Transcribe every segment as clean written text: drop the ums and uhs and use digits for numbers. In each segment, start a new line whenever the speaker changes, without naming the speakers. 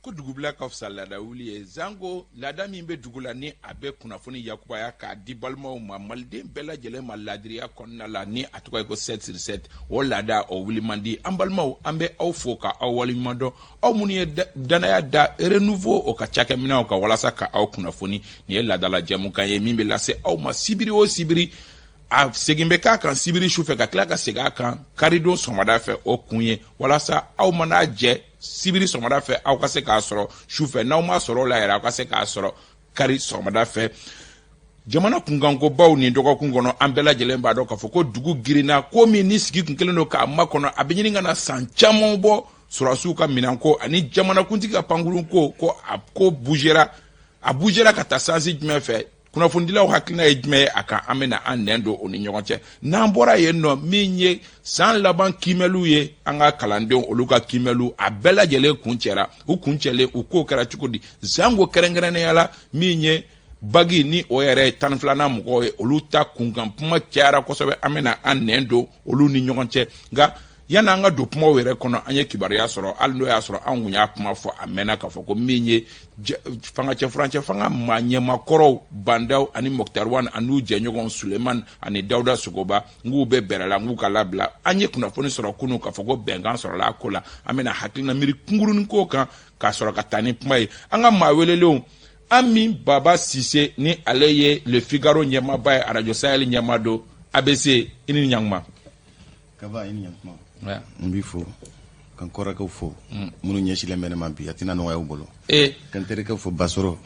ko dugubila ka fisa lada wuli ye zango lada min be dugula ni a bɛ kunnafoni yakubaya k'a di balimaw ma maliden bɛɛ lajɛlen ma ladiriya kɔnɔna la ni a tɔgɔ ye ko 7/7 o lada o wuli man di an balimaw an bɛ aw fo ka aw waleɲuman dɔn aw minnu ye danaya da renouveau o ka cakɛminɛw ka walasa ka aw kunnafoni nin ye ladala jɛmukan ye min bɛ lase aw ma sibiri o sibiri a segin bɛ k'a kan sibiri sufɛ ka tila ka segin a kan karidon sɔgɔmada fɛ o kun ye walasa aw mana jɛ sibiri sɔgɔmada fɛ aw ka se k'a sɔrɔ sufɛ n'aw ma sɔrɔ o la yɛrɛ aw ka se k'a sɔrɔ kari sɔgɔmada fɛ jamana kunkankobaw ni dɔgɔkun kɔnɔ an bɛɛ lajɛlen b'a dɔn k'a fɔ ko dugu girinna ko min ni sigi kun kelen don k'a makɔnɔ a bɛ ɲini ka na san caman bɔ sɔrɔsiw ka minɛnko ani jamanakuntigi ka pankurun ko a ko bougera ka taa sansi jumɛn fɛ kunnafonidilaw hakilina ye jumɛn ye a kan an bɛna an nɛn don o ni ɲɔgɔn cɛ n'an bɔra yen nɔ min ye san laban kiimɛliw ye an ka kalandenw olu ka kiimɛliw a bɛɛ lajɛlen kun cɛra u kun cɛlen u k'o kɛra cogo di zango kɛrɛnkɛrɛnnenya la min ye bagi ni o yɛrɛ ye 12nan mɔgɔw ye olu ta kunkan kuma cayara kosɛbɛ an bɛna an nɛn don olu ni ɲɔgɔn cɛ nka yanni an ka don kumaw yɛrɛ kɔnɔ an ye kibaruya sɔrɔ hali n'o y'a sɔrɔ an kun y'a kuma fɔ a mɛnna k'a fɔ ko min ye fanga cɛfurancɛ fanga maa ɲɛmakɔrɔw bandaw ani mɔkitariwan an'u jɛɲɔgɔn suleman ani dawuda sogoba n'u bɛ bɛrɛ la n'u ka labila an ye kunnafoni sɔrɔ kunun k'a fɔ ko bɛnkan sɔrɔla a ko la an bɛna hakilina miiri kunkurunin ko kan k'a sɔrɔ ka taa ni kuma ye an ka maa welelenw Ami Baba Sise ni ale ye Le Figaro ɲɛmaaba ye Radio Sahel ɲɛmaa don ABC i ni ɲankuma
kaba i ni ɲankuma n b'i fo kan kɔrɔkɛw fo minnu ɲɛsilen bɛ ne ma bi a tɛna nɔgɔya u bolo kan terikɛw fo Basoro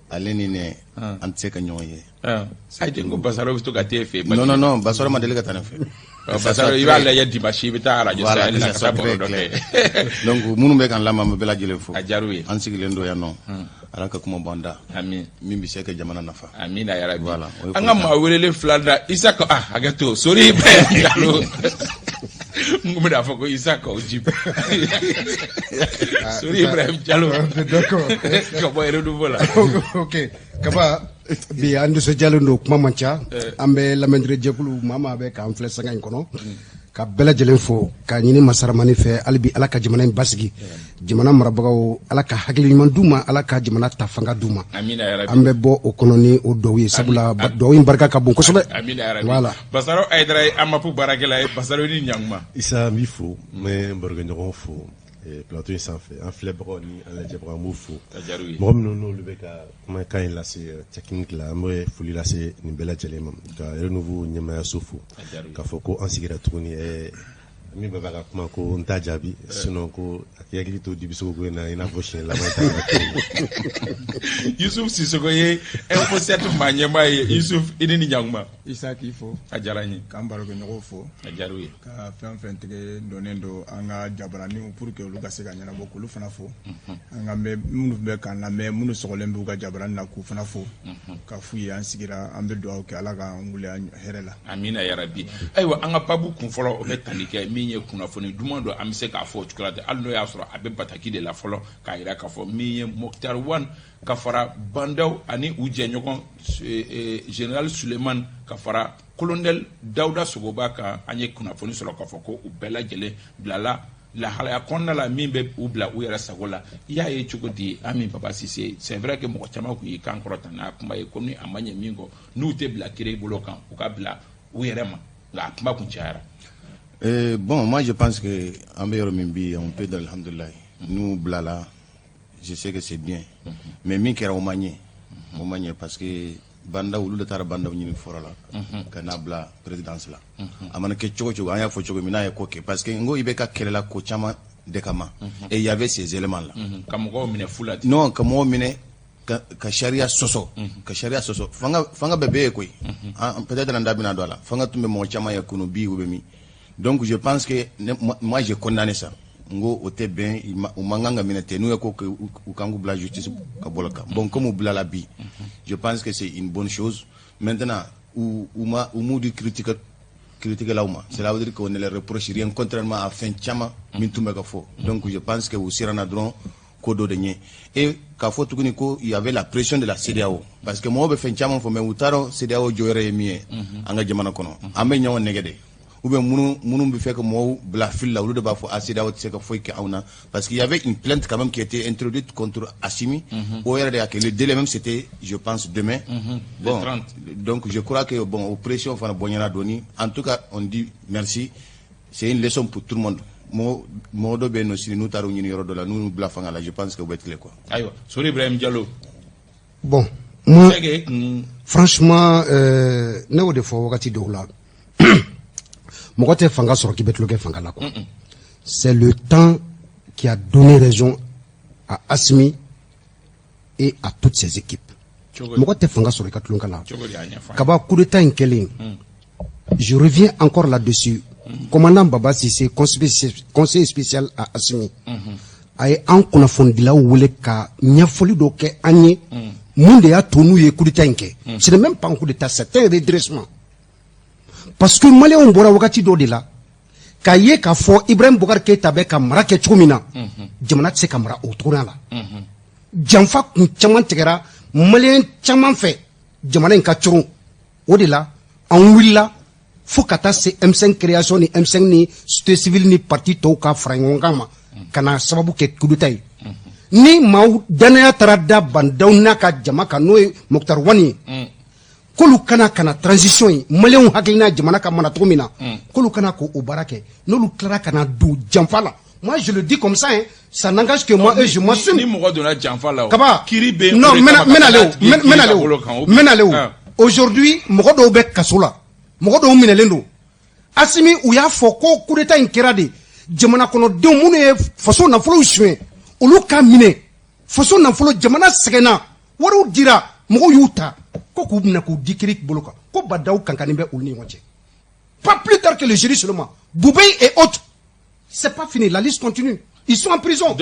ale ni ne an tɛ se ka ɲɔgɔn ye
ayi den ko Basaro bɛ to ka t'e fɛ
non Basoro ma deli ka taa ne fɛ
Basaro i b'a lajɛ dimanche i bɛ taa Radio Sahel la ka taa baro dɔ kɛ
donc minnu bɛ kan lamɛn an bɛɛ lajɛlen fo
a diyar'u ye
an sigilen don yan nɔ ala ka kuma b'an da
amin
min bɛ se ka jamana nafa
amin ya rabi
voilà
an ka maa welelen fila da Isaka hakɛ to sori Ibrahim Diallo n bɛ n'a fɔ ko Isaka o jib sori Ibrahim Diallo
d'accord
ka bɔ renouveau la
ok kaba bi an nisɔndiyalen don kuma man ca an bɛ lamɛnninkɛ jɛkulu maa maa bɛ k'an filɛ sanga in kɔnɔ ka bɛɛ lajɛlen fo k'a ɲini masaramani fɛ hali bi ala ka jamana in basigi jamana marabagaw ala ka hakili ɲuman d'u ma ala ka jamana ta fanga d'u ma
amina ya rabi
an bɛ bɔ o kɔnɔ ni o dɔw ye sabula dɔw in barika ka bon kosɛbɛ
amina ya rabi
voilà
Basaro Aidara amapu barakɛla ye Basaro ni ɲankuma
Isa n b'i fo n bɛ n barokɛɲɔgɔn fo plateau in sanfɛ an filɛbagaw ni an lajɛbagaw an b'u fo mɔgɔ minnu n'olu bɛ ka kumakan in lase technique la an bɛ foli lase nin bɛɛ lajɛlen ma ka renouveau ɲɛmaayaso fo k'a fɔ ko an sigira tuguni min b'a ka kuma ko n t'a jaabi sinon ko a k'i hakili to dibisogo ko in na i n'a fɔ siɲɛ laban
Yusuf Sisoko ye Info 7 maa ɲɛmaa ye Yusuf i ni ɲankuma
Isa k'i fo
a diyara n ye
k'an barokɛɲɔgɔnw fo
a diyar'u ye
ka fɛn fɛn tigɛ donnen don an ka jabaraniw pour que olu ka se ka ɲɛnabɔ k'olu fana fo an ka minnu bɛ k'an lamɛn minnu sɔgɔlen b'u ka jabarani na k'u fana fo ka f'u ye an sigira an bɛ dugawu kɛ ala k'an wuli hɛrɛ la
amina ya rabi ayiwa an ka babu kun fɔlɔ o bɛ tali kɛ min ye kunnafoni duman don an bɛ se k'a fɔ o cogoya la hali n'o y'a sɔrɔ a bɛ bataki de la fɔlɔ k'a jira k'a fɔ min ye Mokhtar Wan ka fara bandaw ani u jɛɲɔgɔn Général Suleman ka fara colonel Dawuda Sogoba kan an ye kunnafoni sɔrɔ k'a fɔ ko u bɛɛ lajɛlen bilala lahalaya kɔnɔna la min bɛ u bila u yɛrɛ sago la i y'a ye cogo di Ami Baba Sise c'est vrai que mɔgɔ caman kun y'i kan kɔrɔta n'a kuma ye ko ni a ma ɲɛ min kɔ n'u tɛ bila kiri bolo kan u ka bila u yɛrɛ ma nka a kuma kun cayara.
Bon, moi je pense que en meilleur mimbi, on peut dire alhamdoulilah. Nous, blala, je sais que c'est bien. Mais min kera omanye parce que banda ulu de tara banda nyini fora la kana bla présidence la. Amana ke chogo anya fo chogo mina ya koke parce que ngo ibeka kelela ko chama de kama et il y avait ces éléments là.
Kamogo mine fulati.
Non, kamo mine ka sharia soso fanga bebe koy peut-être nda bina dola fanga tumbe mo chama ya kuno bi ubemi. Donc je pense que moi je condamne ça. Ngo ote ben o manganga minete nous ko ou kangu bla justice ka bolaka. Bon comme bla la bi. Je pense que c'est une bonne chose. Maintenant ou du critique là ou cela veut dire qu'on ne les reproche rien contrairement à fin chama mintumba ka fo. Donc je pense que au sirana dron kodo de nye et ka fo tukuni ko il y avait la pression de la CEDEAO parce que mo be fin chama fo me utaro CEDEAO joyere mi anga jamana kono ambe nyawo negede ou bien mounou me fait que moi la file là ou de bafo CEDEAO c'est que faut parce qu'il y avait une plainte quand même qui était introduite contre Assimi au RDA que le délai même c'était je pense demain bon donc je crois que bon aux pressions enfin Bonyana Doni en tout cas on dit merci, c'est une leçon pour tout le monde. Modo ben aussi nous taru ni yoro dola nous blafanga là je pense que vous êtes clair quoi.
Aïwa Sori Ibrahim Diallo.
Bon moi franchement ne wo de fo wakati do la mogote fanga soro ki betloke fanga la quoi. C'est le temps qui a donné raison à Assimi et à toutes ses équipes. Mogote fanga soro ka tlonka la. Kaba coup d'état inkelin. Je reviens encore là-dessus. Commandant Baba Sissé, conseiller spécial à Assimi, a en konafondila wule ka nyafoli do ke anye monde ya tonu ye coup d'état inke. Ce n'est même pas un coup d'état, c'est un redressement. Parce que malé on bora wakati do de la ka ye ka fo Ibrahim Boubacar Keïta be ka mara ke chumina jamana tse ka mara autour la jamfa kun chaman tegera malé chaman fait jamana ka churu o de la en willa faut kata se M5 création ni M5 ni société civile ni parti to ka frangongama kana sababu ke coup d'état ni maw danaya tarada bandawna ka jama ka noy Mokhtar Wani kolu kana transition yi malien hakilina jamana ka mana tomina kolu kana ko obarake nolu klara kana du jamfala. Moi je le dis comme ça hein, ça n'engage que moi et je m'assume
ni mo do na jamfala
kaba
kiribe
non menaleo aujourd'hui mo do be kasola mo do minelendo Assimi ou ya foko coup d'état inkérade jamana kono de munu e façon na folo chouin olu ka mine façon na folo jamana segena waru dira mo yuta ko na ko dikiri boloka ko badaw kankani be ulni wonche pas plus tard que le jeudi seulement Boubey et autres c'est pas fini, la liste continue, ils sont en prison.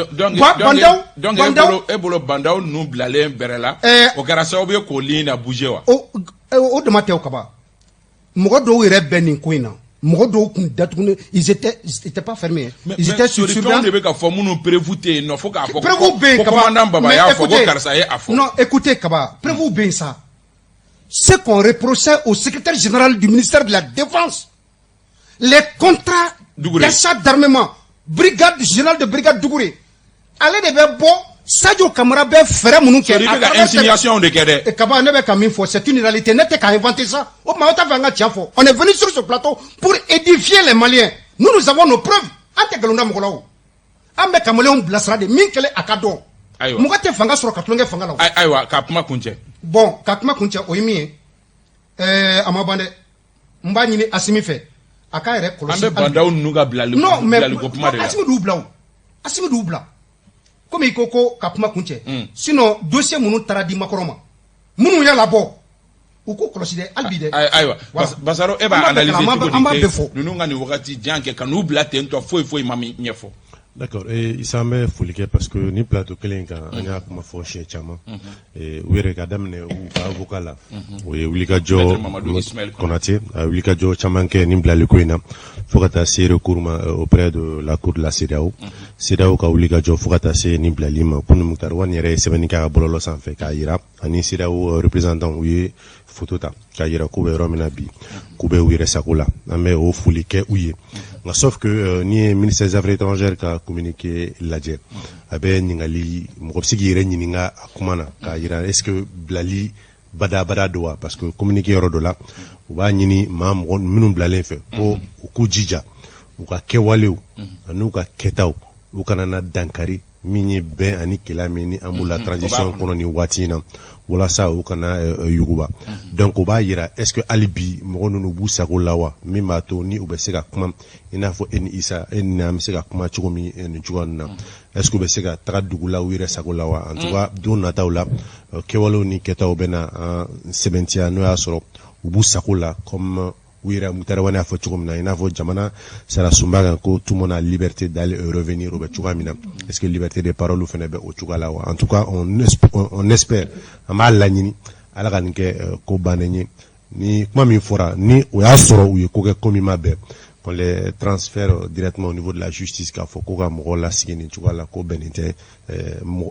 Donc ebolo bandao nous blalen berela o garasa obe ko lina bougewa
o de mateo kaba mogo do ire benin koina mogo do kun datune ils étaient pas fermés ils étaient sur
on devait ka fo munu prévouté non faut ka fo
commandant
Baba ya fo karsa e afo
non écoutez kaba prévou bien ça ce qu'on reprochait au secrétaire général du ministère de la Défense les contrats d'achat d'armement brigade générale de brigade Dougouré allez de bon Sadio Kamara be frère munu ke
insinuation de kede
et kaba ne be kamin fo c'est une réalité n'était qu'à inventer ça o ma ta vanga tiafo on est venu sur ce plateau pour édifier les Maliens nous avons nos preuves ante galonda mokolawo ambe kamaleon blasra de minkele akado
aywa
mugate fanga sur katlonge fanga lawo
aywa kapuma kunche
bon kapuma kunche oyimi amabande mbani ni Assimi fait aka ere kolosi
ambe bandaw nuga blali
non mais Assimi doubla comme ikoko kapuma kunche sinon dossier munu taradi makoroma munu ya labo uko kolosi de albide
aywa basaro eba analyser nous ngani wakati janke kanu blate nto foi mami nyefo.
D'accord, et il s'en met fouliqué parce que ni plateau kelenga anya kuma fo chez chama et were kadamne ou ba vokala oui ulika jo konati ulika jo chamanke ni blali koina fokata se recours auprès de la cour de la CEDEAO ka ulika jo fokata se ni blali ma kunu Mokhtar Wani re sebenika bololo san fe ka ira ani CEDEAO représentant oui photota ka ira ko be romina bi ko be wire sakula ame o fouliqué ouye. Sauf que ni ministère des Affaires étrangères qui a communiqué l'adjet abe ningali mokopsigi yere nyininga akumana ka yira est-ce que blali bada doa parce que communiquer rodola ou ba nyini mam minum blalen fe ko ku jija u ka kewalew anu ka ketaw u kana na dankari minye ben ani kelameni amula transition kono ni watina wala sa u kana yuguba donc o ba yira est-ce que alibi mo no bu sako lawa mima to ni u be sega kuma ina fo en isa en na sega kuma chugomi en chuganna est-ce que be sega tradugula wire sako lawa en tout cas do na tawla kewalo ni ketaw bena 70 no ya soro u bu sako la comme wira Mokhtar Wani a fo chugomina ina fo jamana sera sumbaga ko tout le monde a liberté d'aller et revenir au chugamina est-ce que liberté de parole ou fenebe au chugala wa en tout cas on espère amala nyini ala kanike ko banenye ni kuma mi fora ni o ya soro u ko ke komi mabe qu'on les transfère directement au niveau de la justice k'a fɔ ko ka mɔgɔ lasigi nin cogoya la ko bɛnnen tɛ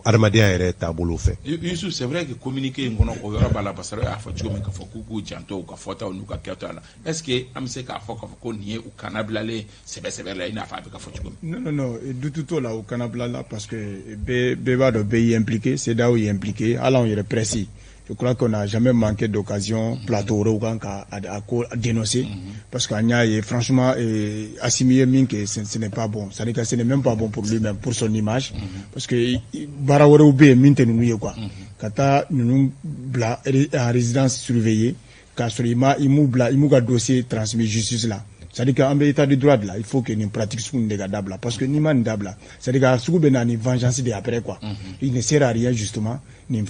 adamadenya yɛrɛ taabolo fɛ.
Yusuf, c'est vrai que communiquer in kɔnɔ o yɔrɔ b'a la parce que a fɔ cogo min k'a fɔ k'u k'u janto u ka fɔtaw n'u ka kɛtaw la est-ce que an bɛ se k'a fɔ ko nin ye u kanabilalen sɛbɛ la i n'a fɔ a bɛ ka fɔ cogo min.
Non, du tout t'o la u kanabila la parce que bɛɛ b'a dɔn bɛɛ y'i impliqué CEDEAO y'i impliqué hali anw yɛrɛ presse. Je crois qu'on n'a jamais manqué d'occasion plateau à dénoncer parce qu'on a franchement assimilé que ce n'est pas bon. C'est-à-dire que ce n'est même pas bon pour lui-même, pour son image. Parce que Barawore Oube minte nous quoi. Kata nous bla en résidence surveillée, car sur il m'a dossier transmis justice là. C'est-à-dire qu'en état de droit là, il faut que nous pratiquions une dégâts parce que ni man d'abla. C'est-à-dire que sous une vengeance de après quoi. Il ne sert à rien justement. Ni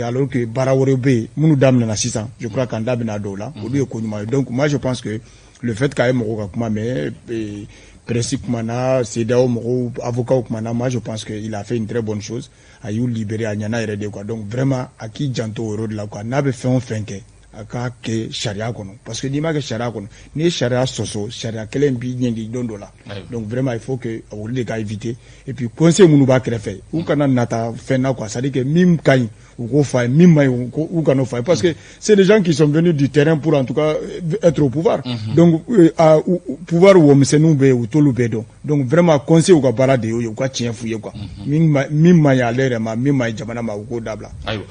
alors que Barawore B, nous dame na 600. Je crois qu'en dabina dola, au lieu de donc moi je pense que le fait qu'il y ait un mais principe mana, CEDEAO, avocat mana, moi je pense qu'il a fait une très bonne chose. A eu libéré à Nyana et quoi. Donc vraiment, à qui janto au de la quoi, n'avait fait un fin aka ke sharia kono parce que ni ma ke sharia kono ni sharia soso sharia kelen bi nyendi dondo la donc vraiment il faut que on les gars éviter et puis conseil munu ba créer ou kana nata fena quoi ça dit que mim kay ou ko fa mim may ou kana fa parce que c'est des gens qui sont venus du terrain pour en tout cas être au pouvoir donc pouvoir ou msenu be ou tolu be donc vraiment conseil ou ka barade yo ka tien fouye quoi mim may alere ma mim may jamana ma ko dabla
ayo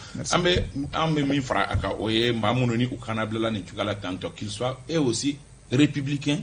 ambe mi fra aka oye mamuno ni ukanabla ni tukala tanto qu'il soit et aussi républicain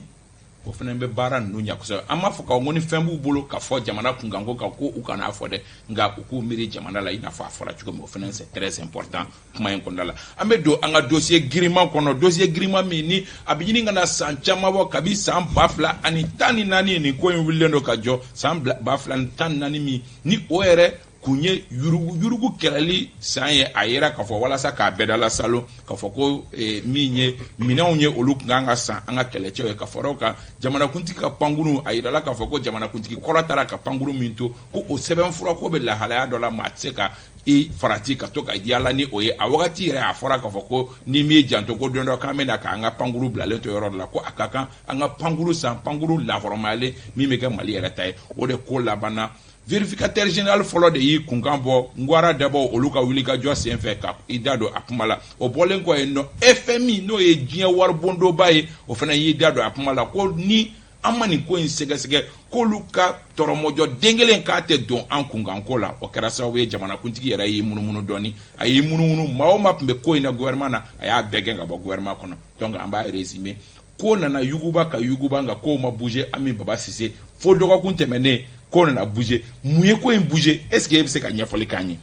o fana be bara no nya ko ama fo ka ngoni fembu bolo ka fo jamana kungango ka ko ukana fo de nga ku miri jamana la ina fa fora tuko mo fana c'est très important kuma en kondala ambe do anga dossier grima kono dossier grima mi ni abiyini ngana sanchama bo kabi sam bafla ani tani nani ni ko wilendo ka jo sam bafla tan nani mi ni oere kunye yurugu kelali sanye ayera ka fo wala sa ka bedala salo ka fo ko minye minawunye olu nganga san anga keleche ka foro ka jamana kuntiki ka panguru ayira la ka fo ko jamana kuntiki kolatara ka panguru minto ko o seben fura ko be la halaya dola matseka i farati ka to ka diala ni oye awati re afora ka fo ko ni mi janto ko dondo ka mena ka anga panguru blale to yoro la ko akaka anga panguru san panguru la formale mi me ka mali era tay o de ko labana vérificateur général folo de yi kungambo ngwara dabo oluka wilika jo senfe ka idado apumala o bolen ko no FMI no e jia war bondo baye o fana yi dado apumala ko ni amani ko insege ko luka toromojo dengelen ka te don an kunganko la o kera sa we jamana kuntigi yara yi munumunu doni ayi munumunu maoma pembe ko ina gouvernement na aya begenga bo gouvernement kono donc amba résumé ko nana yuguba ka yuguba nga ko ma bouger ami baba sise fo dogo kuntemene ko na bouger muye ko en bouger est-ce que c'est kanya foli kanyi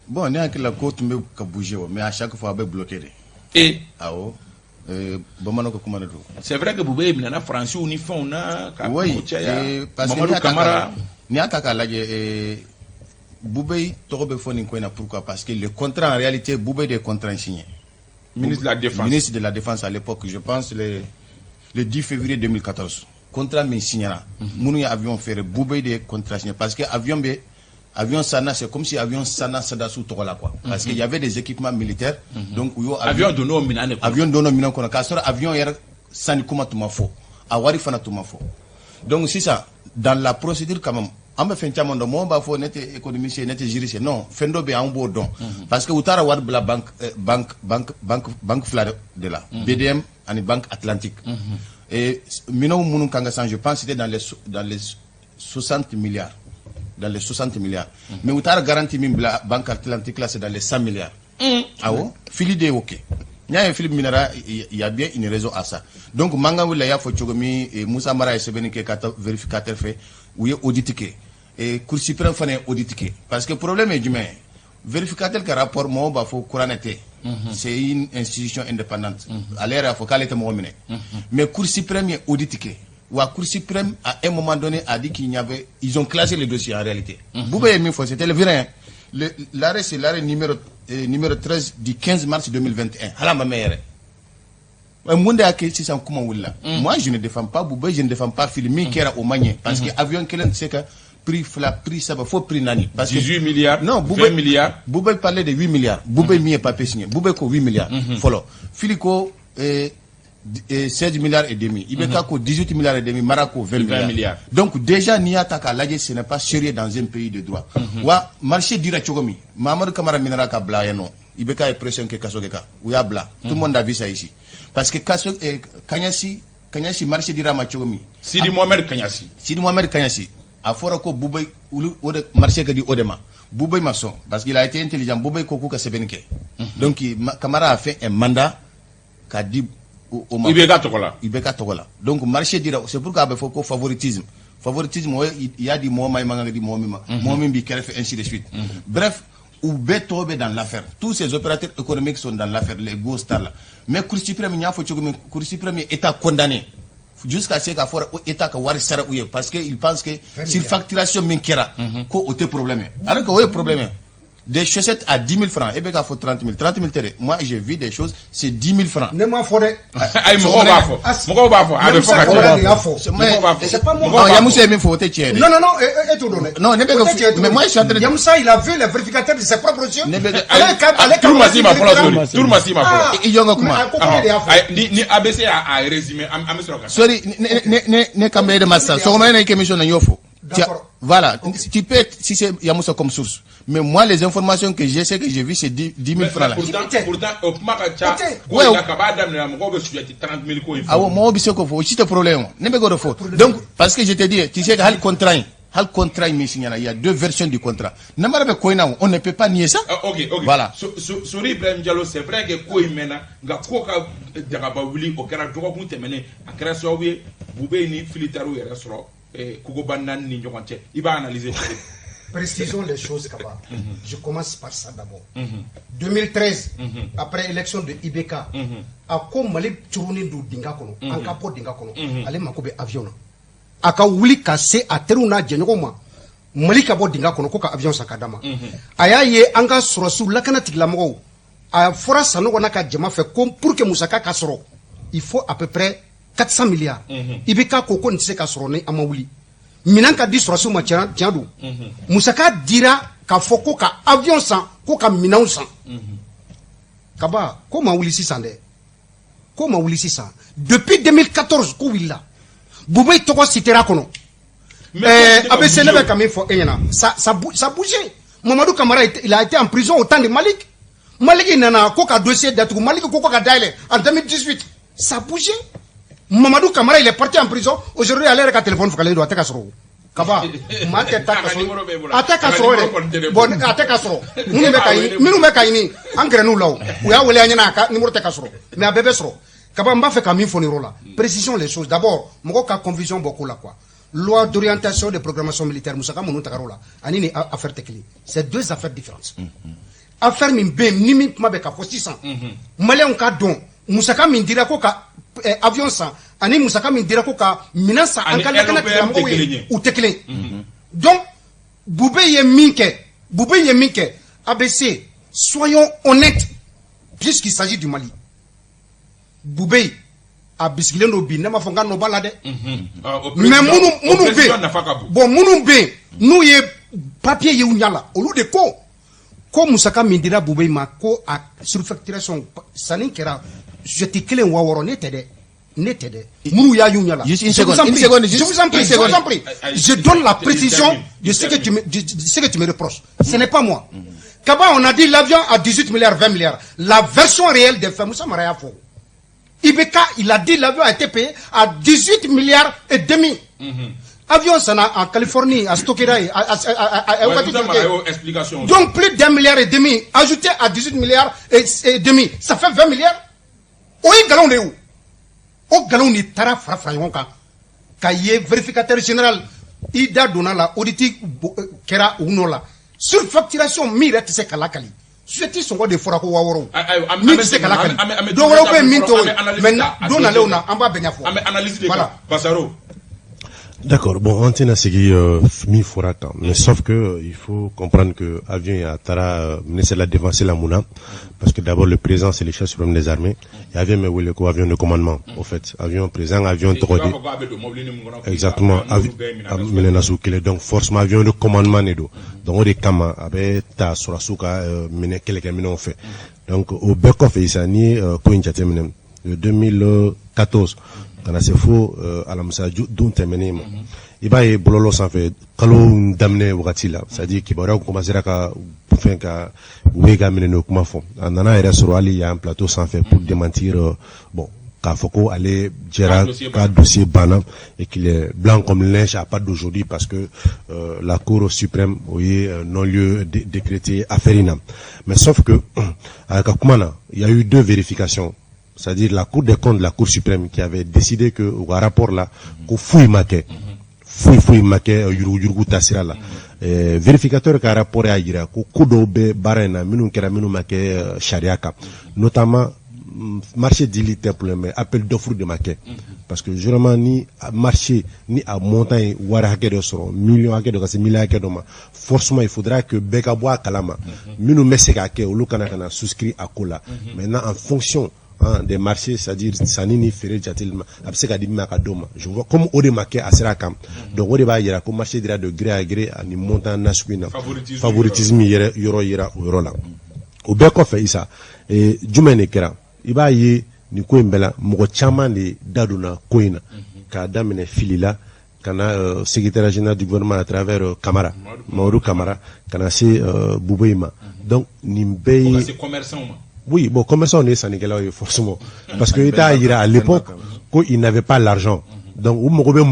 bon ne akila ko tumbe ka bouger mais à chaque fois be bloqué
et
awo bomano ko kuma do
c'est vrai que boubé na France ou ni fond na ka
oui parce que Camara ni ataka laje boubé torobe foni ko na pourquoi parce que le contrat en réalité boubé des contrats signés
ministre de la défense à l'époque je pense le 10 février 2014 contrat mais signera munu ya avion faire boubé des contrats signés parce que avion sana c'est comme si avion sana sada sous tola quoi parce qu'il y avait des équipements militaires donc avion dono minane
kono ka sora avion yer sani kuma tuma fo awari fana tuma fo donc c'est ça dans la procédure quand même amba fenchama ndo mo ba fo nete économiste nete juriste non fendo be en bo don parce que utara wad bla banque flare de la BDM ani banque atlantique et mino munu kanga san je pense c'était dans les 60 milliards dans les 60 milliards mais utara garantie min bla banque atlantique là c'est dans les 100 milliards awo fili de OK nya Philippe Minara il y a bien une raison à ça donc manga wala ya fo chogomi et Moussa Mara et sebeni ke kata vérificateur fait ou ye auditike et Cour suprême fane auditike parce que problème est humain vérificateur ka rapport mo ba fo couranete c'est une institution indépendante à l'air faut qu'elle était mo mine mais Cour suprême est auditike ou à Cour suprême à un moment donné a dit qu'il y avait ils ont classé les dossiers en réalité Boubé mi fo c'était le vrai l'arrêt c'est l'arrêt numéro 13 du 15 mars 2021 hala ma mère monde a que si ça comment willa moi je ne défends pas Boubé je ne défends pas Philimi qui era au Magné parce que avion kelen c'est que prix ça va faut prix nani parce
18 milliards
non
Boubé 20 milliards
Boubé parlait de 8 milliards Boubé mi est pas signé Boubé ko 8 milliards follow Filiko 16 milliards et demi. Ibeka ko 18 milliards et demi, Marako 20 milliards. Donc déjà Niata Kalage, ce n'est pas sérieux dans un pays de droit. Wa marché dira chogomi. Mamadou Kamara Minara ka bla yano. Ibeka est pression que Kasogeka. Ou ya bla. Tout le monde a vu ça ici. Parce que Kanyasi marché dira ma chogomi.
Sidi Mohamed Kanyasi. A fora ko Boubay ou marché que dit Odema. Boubay Masson, parce qu'il a été intelligent. Boubay Kokou Kasebenke. Donc Kamara a fait un mandat qu'a dit Ibeka Togola. Donc marché dira, c'est pourquoi il faut favoritisme. Favoritisme, il y a des mots, ainsi de suite. Bref, ou Betobe dans l'affaire. Tous ces opérateurs économiques sont dans l'affaire, les gros stars là. Mais Cour suprême, il y a Cour suprême État condamné. Jusqu'à ce qu'il y ait État qui parce qu'il pense que sur facturation minkera, qu'il y a problème. Alors qu'il y a problème. Des chaussettes à 10 000 francs, et bien il faut 30 000. 30 000 terres. Moi, j'ai vu des choses, c'est 10 000 francs.
Ne m'en faut pas.
C'est pas moi. Non, Yamoussa, il faut voter tiers.
Non, et tout donné.
Non, mais moi, je suis en train de...
Yamoussa, il a vu les vérificateurs de ses propres yeux.
Tout le massif m'a
Il y a un comment.
Ni ABC a résumé.
Sorry, ne cambier de massa. So, on a une émission dans Yofo. Voilà, tu peux être, si c'est Yamoussa comme source. Mais moi, les informations que j'ai, c'est que j'ai vu, c'est 10 000 francs là.
Pourtant, au Makacha,
moi, je sais qu'il faut, c'est un problème. Donc, parce que je te dis, tu sais que il y a deux versions du contrat. On ne peut pas nier ça.
Ok.
Voilà.
Sur Ibrahim Diallo, c'est vrai que Kouimena, Gakoka, Dagabaouli, Okara, Dogakun Temene, Akrasowie, Boubéni, Filitaru et Restaurant. Il va analyser.
Précisons les choses, Kaba. Je commence par ça d'abord. 2013, après l'élection de Ibeka, à quoi Mali Tchourouni du Dingakono, en capot Dingakono, allez Makobe avion. À quoi Wuli Kassé à Teruna Djenogoma, Mali Kabo Dingakono, Koka avion Sakadama. Ayaye Anga Surasu, Lakanatik Lamro, à Fora Sanogonaka Djema fait comme pour que Moussaka Kassoro, il faut à peu près 400 milliards. Ibeka Koko Nse Kassorone Amaouli. Minanka dit sur Suma Tiadou. Moussaka dira qu'à Foko ka avion sans, koka minan sans. Kaba, comment Ouli 600 comment Ouli 600 depuis 2014, Kouilla. Boubé Toko Sitera Kono. ABC Nebe Kamé Fo Eyana. Ça bougeait. Mamadou Kamara, il a été en prison au temps de Malik. Malik, il n'a qu'aucun dossier d'être Malik, Koka Daile en 2018. Ça bougeait. Mamadou Kamara, il est parti en prison. Aujourd'hui, à l'heure qu'à téléphone, il doit attaquer Kasro. Kaba, attaque Kasro. Bon, attaque Kasro. Nous me kaini, engrais nous là. Ou ya wele anyana, numéro de Kasro. Mais à bébé Sro. Kaba, m'a fait Camille Fonirola. Précisons les choses. D'abord, mon cas confusion beaucoup là quoi. Loi d'orientation de programmation militaire, Moussaka Mounou Takarola. Anini affaire technique. C'est deux affaires différentes. Affaire Mimbe, Nimi Mabeka, pour 600. Malais on cas don. Moussaka Mindira Koka. Avion sans ani Moussaka Mindira Koka Minasa Ankalakana ou Tekle. Donc, Boubé Yeminke, ABC, soyons honnêtes, puisqu'il s'agit du Mali. Boubé, a Biskileno Bin, n'a pas fait nos balades. Mais Mounoube, nous y papier Yunyala, au lieu de quoi, comme Moussaka Mindira Boubé Mako a surfacturation, Saninkera. Je te clé ou Waworo n'était Mounou ya Yunyala. Je vous en prie. Je donne la précision de ce que tu me reproches. Ce n'est pas moi. Kaba, on a dit l'avion à 18 milliards, 20 milliards. La version réelle des faits, Moussa Maraya Fo. Ibeka, il a dit l'avion a été payé à 18 milliards et demi. Avion, ça n'a en Californie, à Stokera, donc plus d'1 milliard et demi, ajouté à 18 milliards et demi, ça fait 20 milliards. Oui, galon de où? Au galon ni tara frafrayon kaye vérificateur général ida donala auditi kera unola surfacturation mire tse kalakali sueti songo de fora ko waworo mi tse kalakali do woro be minto maintenant dona leona amba benyafo voilà
Basaro.
D'accord, bon, on tient à ce qui mi forata, mais sauf que il faut comprendre que avion et Atara c'est la défense et la mouna, parce que d'abord le président c'est le chef suprême des armées, et avion mais oui le avion de commandement, au fait, avion présent, avion trodé, exactement, donc forcément avion de commandement nedo, donc on est kama, avec ta surasuka mene quelqu'un mene on fait, donc au back of isani coinjate menem. de 2014 kana se fo alamisa don tɛmɛnen ma i b'a ye bɔlɔlɔ sanfɛ kalo daminɛ wagati la c'est à dire kibaruyaw commencera ka fɛn ka we ka minɛ n'o kuma fɔ a nana yɛrɛ sɔrɔ hali yan plateau sanfɛ pour démentir bon k'a fɔ ko ale jɛra ka dossier banna et qu'il est blanc comme linge à part d'aujourd'hui parce que la Cour suprême o ye non-lieu décrété affaire in na mais sauf que a ka kuma na il y a eu 2 vérifications. C'est-à-dire la Cour des comptes de la Cour suprême qui avait décidé que au rapport là ko fouille maquet yurugu tasira la vérificateur ka rapport a yira ko kodo be barena minnu kera minnu make sharia ka notamment marché d'élite pour mais appel d'offre de maquet parce que généralement ni marché ni à montagne wara hake de soro million hake de kasi million hake de ma forcément il faudra que beka boa kalama minnu meseka ke olu kana souscrit à kola maintenant en fonction des marchés, c'est-à-dire Sanini Ferré Jatilma, Abseka Dima Kadoma. Je vois comme Ode Make à Serakam. Donc Ode Bayera, comme marché de gré à gré à ni montant Nasquina. Favoritisme Yoro Yera ou Rola. Au Beko fait ça. Et Jumene Kera. Iba ye ni Koimbela, Mogochaman de Daduna Koina. Kadamene Filila. Kana secrétaire général du gouvernement à travers Kamara, Maoru Kamara, Kana se Boubouima. Donc, Nimbei.
C'est commerçant.
Oui, bon, commerçant, on est sénégalais, forcément. Parce que l'État, à l'époque, il n'avait pas l'argent. Donc, où Mogobé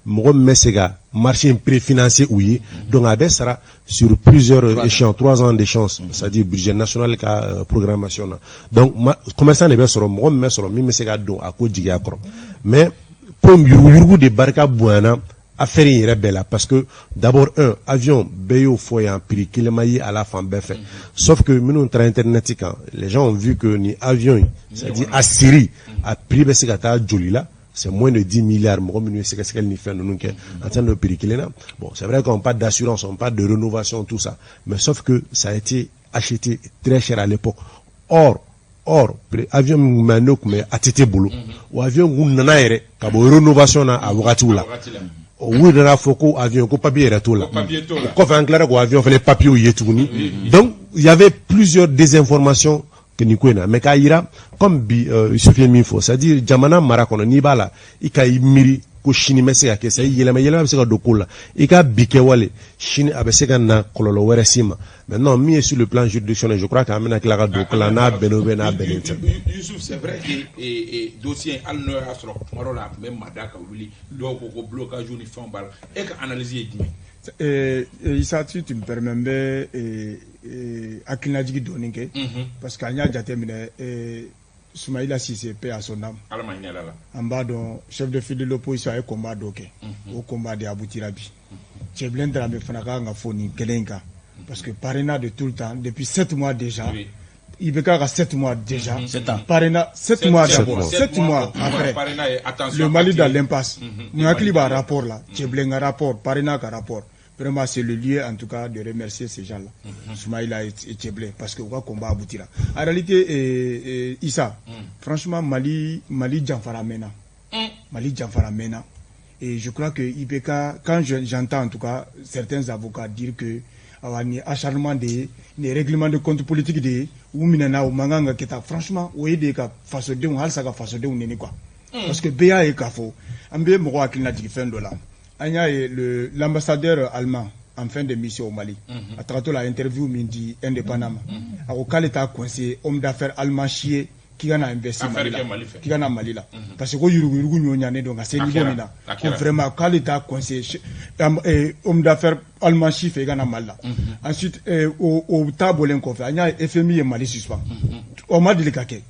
Mesega, marché préfinancé, oui. Donc, Abé sera sur plusieurs échéances, 3 ans d'échéance, c'est-à-dire budget national, programmation. Donc, commerçant, n'est pas sur Mogobé sur Mesega, donc, à cause du mais, pour Yurgu de Barca Bouana, affaire est belle parce que d'abord avion Beyo foyer en prix qu'il maillé à la fin BF sauf que nous entre internet les gens ont vu que ni avion c'est-à-dire à Syrie à prix Bessigata Jolila c'est moins de 10 milliards moi c'est qu'elle n'y fait nous en train de prix qu'il est là bon c'est vrai qu'on parle d'assurance on parle de rénovation tout ça mais sauf que ça a été acheté très cher à l'époque or avion manok mais à tete boulot ou avion nana ere ka bo rénovation na à wakatula oui de la foko avion ko papier retour là ko fa anglara ko avion fallait papier yetuni donc il y avait plusieurs désinformations que ni kwena mais kaira comme bi Youssouf Minfo c'est-à-dire jamana marakono ni bala ikai miri ko shini mesega ke sai yelema besega dokola ika bikewale shini abesega na kololo were sima maintenant mi sur le plan juridictionnel je crois qu'amena kila dokola na benobe na benente
Youssouf c'est vrai que dossier al no asro marola même madaka wuli do ko blocage uniforme bal et analyser
Issa, tu me permets akina jigi doninke parce que anya jatemine Soumaïla Cissé paix à son âme. En bas donc chef de file de l'opposition a combat doké au combat de Aboutirabi. Tcheblin de la Mefanaka nga foni kelenka parce que parena de tout le temps depuis 7 mois déjà. Il veut qu'à 7 mois déjà. 7 ans. Parena 7 mois d'abord. 7 mois après. Le Mali dans l'impasse. Nous avons un rapport là. Tcheblin un rapport. Parena un rapport. Vraiment, c'est le lieu, en tout cas, de remercier ces gens-là. Soumaïla et Tcheblé, parce que le combat aboutira. En réalité, Issa, franchement, Mali Djanfara Mena. Mali Djanfara Mena. Et je crois que IPK, quand j'entends en tout cas certains avocats dire que acharnement des règlements de compte politique des ou minana ou manganga keta franchement ou aider ka façon de on halsa ka façon de on nene quoi. Parce que BA et Kafo, ambe moko akilna difendo là. Anya l'ambassadeur allemand en fin de mission au Mali. À travers la interview mindi indépendamment. Alors quand l'État coincé, homme d'affaires allemand chier qui en a investi qui en a Mali là. Parce que yurugu nyonyane donc c'est niveau là. Vraiment quand l'État coincé, homme d'affaires allemand chier fait gana Mali là. Ensuite au tabolen qu'on fait, anya FMI et Mali suspend. On m'a dit le caquet.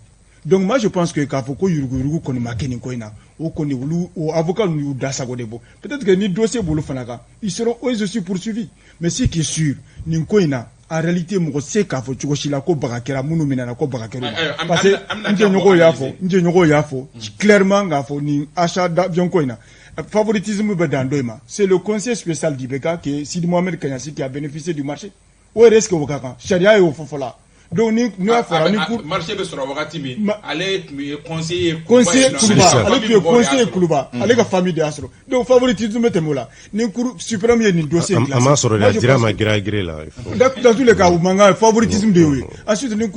Donc moi je pense que Kafoko yurugu koni makeni koina ou koni ou avocat nous dasa godebo peut-être que ni dossier bolo fanaka ils seront eux aussi poursuivis mais ce qui est sûr ni koina en réalité mo se Kafo chukoshila ko bagakera munu minana ko bagakera parce que nyoko yafo clairement ngafo ni achat d'avion koina favoritisme bedandoima c'est le conseil spécial d'Ibeka que Sidi Mohamed Kanyasi qui a bénéficié du marché où est-ce que vous kaka sharia et au fofola donc ni a fɔra ni
marché bɛ sɔrɔ wagati min ale tun ye conseiller
Kuluba ale tun ye conseiller Kuluba ale ka famille de y'a sɔrɔ donc favoritisme bɛ tɛmɛ o la ni cour suprême ye nin dossier in classé
a ma sɔrɔ la dira ma gré la
dans tous les cas u man kan favoritisme de ye ensuite ni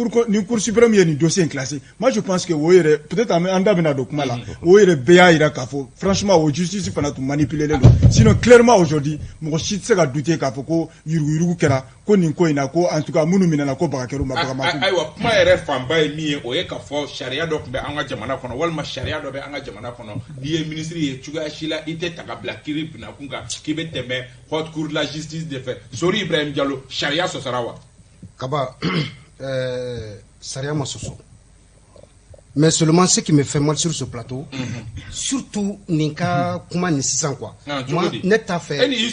cour suprême ye nin dossier in classé moi je pense que o yɛrɛ peut-être an da bɛna don kuma la o yɛrɛ bɛɛ y'a yira k'a fɔ franchement o justice fana tun manipulé don sinon clairement aujourd'hui mɔgɔ si tɛ se ka douter k'a fɔ ko yuruguyurugu kɛra ko nin ko in na ko en tout cas minnu minɛna ko bagakɛr'u ma bagama
ayiwa kuma yɛrɛ fanba ye min ye o ye k'a fɔ sariya dɔ tun bɛ an ka jamana kɔnɔ walima sariya dɔ bɛ an ka jamana kɔnɔ n'i ye ministre ye cogoya si la i tɛ ta ka bila kiiri binakun kan k'i bɛ tɛmɛ haute cour de la justice de fɛ Sori Ibrahim Diallo sariya sɔsɔra wa
Kaba sariya ma sɔsɔ mais seulement ce qui me fait mal sur ce plateau surtout nin ka kuma ni sisan quoi moi ne t'a fait ayi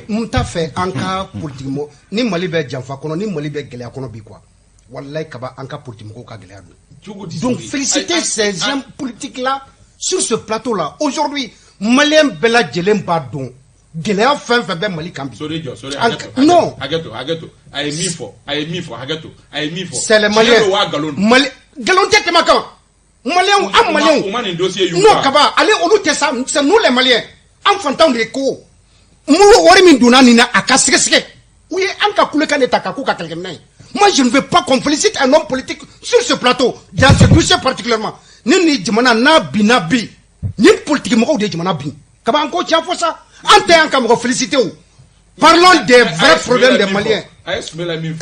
n t'a fɛ an ka politique mɔgɔ ni Mali bɛ janfa kɔnɔ ni Mali bɛ gɛlɛya kɔnɔ bi quoi wallahi Kaba an ka politique mɔgɔw ka gɛlɛya don donc féliciter ces gens politiques là sur ce plateau là aujourd'hui Malien bɛɛ lajɛlen b'a dɔn gɛlɛya fɛn fɛn bɛ Mali kan bi non
a ye min fɔ hakɛto
c'est les Maliens galon tɛ tɛmɛ kan Maliens an Maliens non Kaba ale olu tɛ sa c'est nous les Maliens an fantanw de ko mulu wari min donna nin na a ka sɛgɛsɛgɛ u ye an ka kulekan de ta ka k'u ka kɛlɛkɛminɛn ye moi je ne veux pas qu'on félicite un homme politique sur ce plateau dans ce dossier particulièrement ni jamana n'a binna bi ni politique mɔgɔw de jamana bin Kaba an ko tiɲɛ fɔ sa an tɛ an ka mɔgɔ féliciter o parlons des vrais problèmes des Maliens.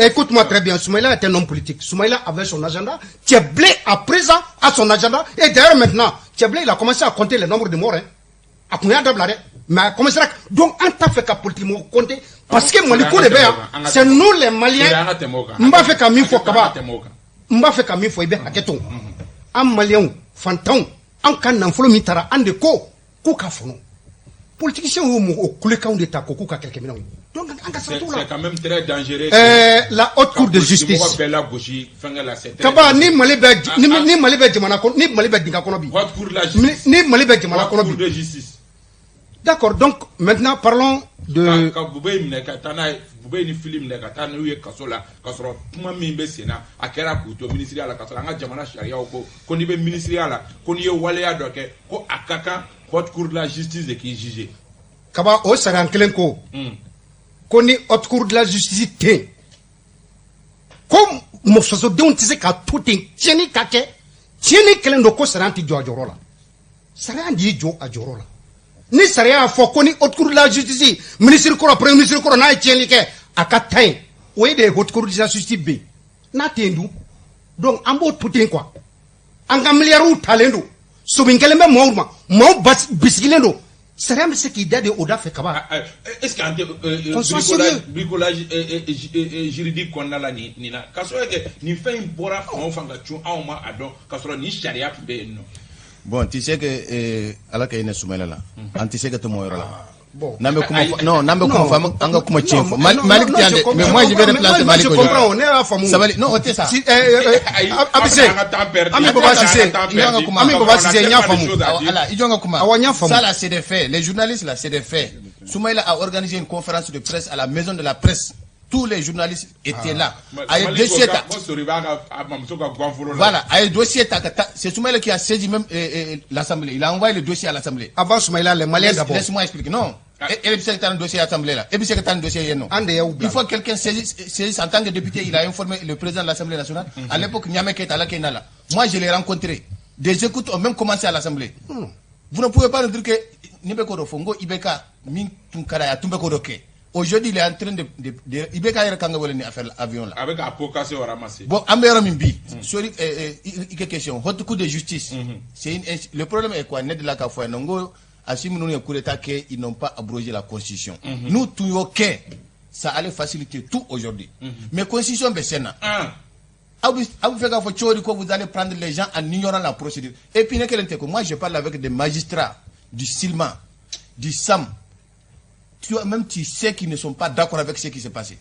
Écoute-moi très bien, Soumaïla est un homme politique. Soumaïla avait son agenda. Tcheblé à présent a son agenda. Et d'ailleurs maintenant, Tcheblé il a commencé à compter le nombre de morts. À combien d'ablares? Mais commencé à... Donc en tant que politique, on compter. Parce que Maliko le béa, c'est nous les Maliens. M'a fait comme il faut Kaba. M'a fait comme il faut Ibe Haketon. Un Malien, Fanton, un canon follow mitara, un de ko, Koukafono. Politiciens au coulecan de Takoku à quelques minutes. Donc,
c'est quand même très dangereux.
La haute cour de justice. Kaba ni Malibé ni Malibé Jamanako ni Malibé Dingakonobi.
Haute cour de la justice.
Ni Malibé Jamanakonobi.
de justice.
D'accord, donc maintenant parlons de.
Quand vous voyez ni film ne kata ne uye kasola kasoro kuma min be sena akera kuto ministerial la kasola nga jamana sharia ko ni be ministerial la ko ni waleya do ke ko akaka haute cour de la justice de qui juger
Kaba o saran kelen ko ko ni haute cour de la justice te comme mo faso de on tise ka tout tieni kake tieni kelen do ko saran ti jojoro la saran di jo ajoro la ni sariya fɔ ko ni haute cour de la justice ministre kɔrɔ premier ministre kɔrɔ n'a ye tiɲɛli kɛ a ka ta yen o ye de haute cour de la justice bɛ yen n'a tɛ yen dun donc an b'o to ten quoi an ka miliyariw talen don sobin kelen bɛ maaw ma maaw bisigilen don sariya bɛ se k'i da de o da fɛ Kaba.
est-ce que an tɛ bricolage juridique kɔnɔna la nin na k'a sɔrɔ kɛ nin fɛn in bɔra fan o fan ka cun anw ma a dɔn k'a sɔrɔ nin sariya tun bɛ yen nɔ.
Bon, tu sais que ala ka ine Soumaïla la anti sais que to moyora la nambe kuma anga kuma chefo Malik Tiande mais moi je vais replacer Malik.
Je comprends on est à famu
sabali non c'est ça
abise ami baba sise nya famu
ala ijonga kuma ça là c'est des faits les journalistes là c'est des faits Soumaïla a organisé une conférence de presse à la maison de la presse. Tous les journalistes étaient là. Voilà, c'est Soumaïla qui a saisi même l'Assemblée. Il a envoyé le dossier à l'Assemblée.
Avant Soumaïla, les Maliens d'abord.
Laisse-moi expliquer. Non. Et puis c'est un dossier à l'Assemblée là. Et puis c'est un dossier non. Il faut que quelqu'un saisisse en tant que député. Il a informé le président de l'Assemblée nationale. À l'époque, Niamey Keita là. Moi, je l'ai rencontré. Des écoutes ont même commencé à l'Assemblée. Vous ne pouvez pas nous dire que Nibeko Fongo, Ibeka, Min Tunkara, Tumbeko Roke. Aujourd'hui, il est en train de Ibeka ira kanga wala ni affaire avion là.
Avec un pot cassé au ramassé.
Bon, Ambera Mimbi. Sur une question. Haute cour de justice. C'est le problème est quoi? Net de la Kafoua Nongo, Asim nous coup d'état qu'ils n'ont pas abrogé la constitution. Nous, tout ok, ça allait faciliter tout aujourd'hui. Mais constitution Bessena. Vous faites vous allez prendre les gens en ignorant la procédure. Et puis, moi, je parle avec des magistrats du Silma, du SAM. Même tu sais qu'ils ne sont pas d'accord avec ce qui s'est passé.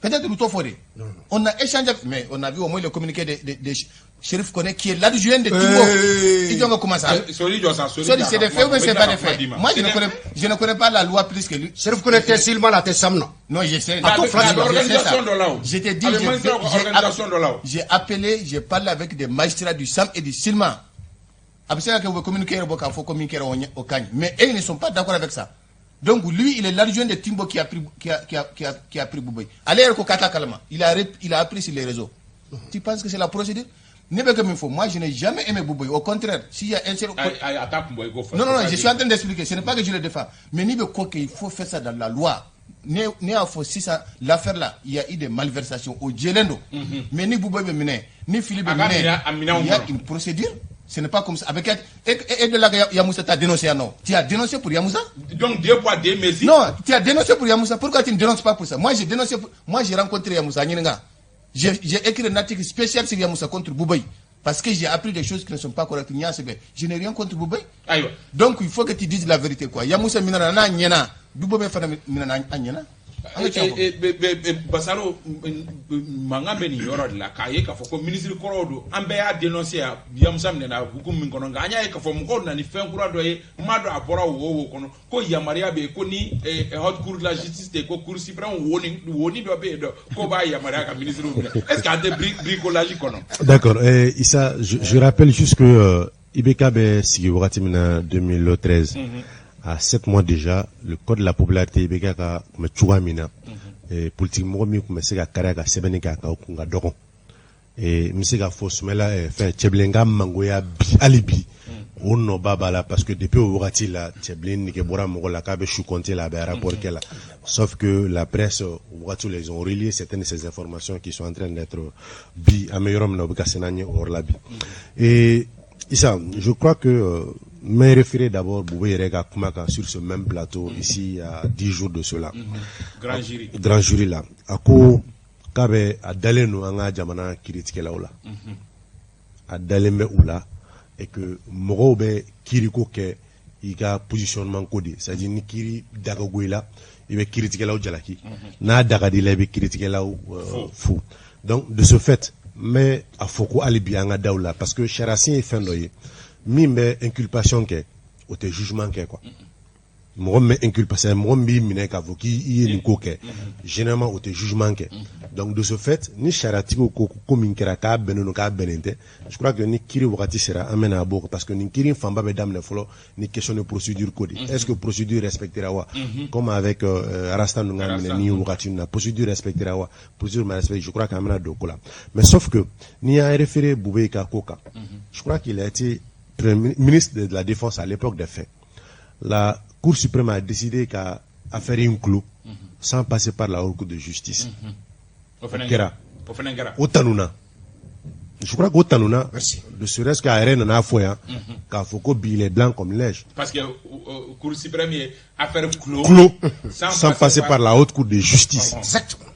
Peut-être Ruto Fodé. On a échangé, mais on a vu au moins le communiqué de Chérif Koné qui est l'adjoint de Timbo. Ils ont commencé à. C'est des faits ou c'est pas des faits? Moi, je ne connais pas la loi plus que lui.
Chérif Koné était Silma la Tessamno.
Non, je sais.
L'organisation de là.
Je t'ai dit, j'ai appelé, j'ai parlé avec des magistrats du SAM et du SILMA. Après que vous communiquez il faut communiquer au Cagne. Mais eux, ils ne sont pas d'accord avec ça. Donc lui, il est l'adjoint de Timbo qui a pris Boubaye. Allez, il a appris sur les réseaux. Tu penses que c'est la procédure? Moi, je n'ai jamais aimé Boubaye. Au contraire, s'il y a un seul... Non, je suis en train d'expliquer. Ce n'est pas que je le défends. Mais il faut faire ça dans la loi. L'affaire là, il y a eu des malversations au Djelendo. Mais ni Boubaye ni Philippe il y a une procédure. Ce n'est pas comme ça. Avec et de là que Yamoussa t'a dénoncé, non? Tu as dénoncé pour Yamoussa?
Donc 2 poids 2 mesures.
Non, tu as dénoncé pour Yamoussa. Pourquoi tu ne dénonces pas pour ça? Moi, j'ai dénoncé. Moi, j'ai rencontré Yamoussa. J'ai écrit un article spécial sur Yamoussa contre Boubaye. Parce que j'ai appris des choses qui ne sont pas correctes. Je n'ai rien contre Boubaye. Donc, il faut que tu dises la vérité, quoi. Yamoussa Minana, Nyana. Boubaye Minana, Nyana.
Basalo mangambe ni yoro la kaye ka foko ministre korodo ambe a dénoncer Yamoussa Minana hukum min kono nganya ka fo mko na ni fen kura do e mado abora wo kono ko yamaria be ko ni haute cour de la justice de ko cour suprême woni do be do ko ba yamaria ka ministre est-ce qu'il y a des bricolage kono?
D'accord. Issa, je rappelle juste que IBK Sigi Wakatimina 2013 à 7 mois déjà, le code de la popularité IBK ka me chouamina et politique mo mi ko me se ka kara ka sebeni ka kunga dogon et mi se ka fosmela fait Tcheblenga mangoya bi alibi on no baba là parce que depuis au wakati là Tcheblen ni ke bora mo la ka be chou compter la ba rapport qu'elle a, sauf que la presse wakati les ont relié certaines de ces informations qui sont en train d'être bi ameyorom na buka senanye or la bi. Et Issa, je crois que mais référé d'abord Boubaye Rega Kumaka sur ce même plateau ici à 10 jours de cela. Grand jury là. Ako kabe adale no anga jamana critique la ola. Adale me oula et que moro be kiriko ke ika positionnement codé, c'est-à-dire ni kiri daga goila il be critique la jalaki. Na daga dile be critique la fou. Donc de ce fait mais a foko alibi anga daula parce que Charassin est fin doye. Mimbe inculpation ke o te jugement ke quoi mo me inculpation mo mi mine ka voki yi ni ko ke généralement o te jugement ke donc de ce fait ni charatiko ko kominkera ka beneno ka benente je crois que ni kiri wakati sera amena aboko parce que ni kiri famba be damne folo ni question de procédure codée est-ce que procédure respectera wa comme avec Arastan ngamene ni wakati na procédure respectera wa procédure ma respect je crois qu'amena dokola mais sauf que ni a référé Boubaye ka koka je crois qu'il a été ministre de la Défense à l'époque des faits. La Cour suprême a décidé qu'à faire un clou sans passer par la Haute Cour de justice. Otanuna. Je crois qu'Otanuna, de serait-ce qu'à Rennes, on a fait, qu'à Foucault, il est blanc comme neige.
Parce que Cour suprême a fait un clou
sans passer par la Haute Cour de justice.
Exactement.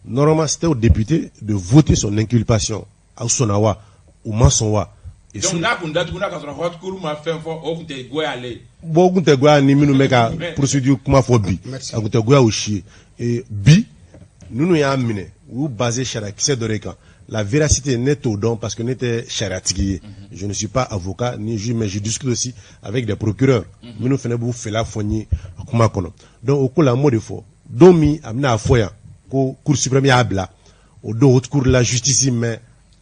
Normalement, c'était au député de voter son inculpation, à Sonawa, ou Mansonwa.
Donc là, vous avez haute cour m'a fait on te goya aller.
Bon, on te goya ni minu meka procédure kuma fo bi. On te goya aussi. Et bi, nous y a amené ou basé chara qui c'est doreka. La véracité n'est au don parce que n'était charatigi. Je ne suis pas avocat ni juge mais je discute aussi avec des procureurs. Nous faisons vous faire la fournie kuma kono. Donc au coup la mot de faux. Domi amena afoya ko cour suprême ya bla. Au do haute cour la justice mais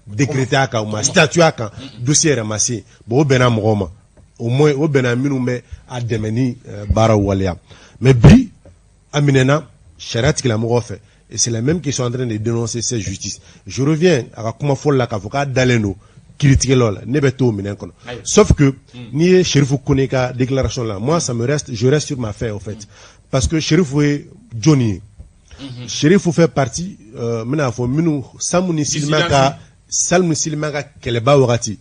décrété à ma statut à quand dossier ramassé bon benam roma au moins au benaminu mais à demeni bara walia mais bi aminena charat qui la mo fait et c'est les mêmes qui sont en train de dénoncer cette justice. Je reviens à comment faut la avocat daleno critiquer lola nebeto minen kono sauf que ni Chérifou Koneka déclaration là moi ça me reste je reste sur ma fait en fait parce que Chérifou est Johnny Chérifou fait partie mena fo minu samuni silmaka Salmu Silimaka keleba wakati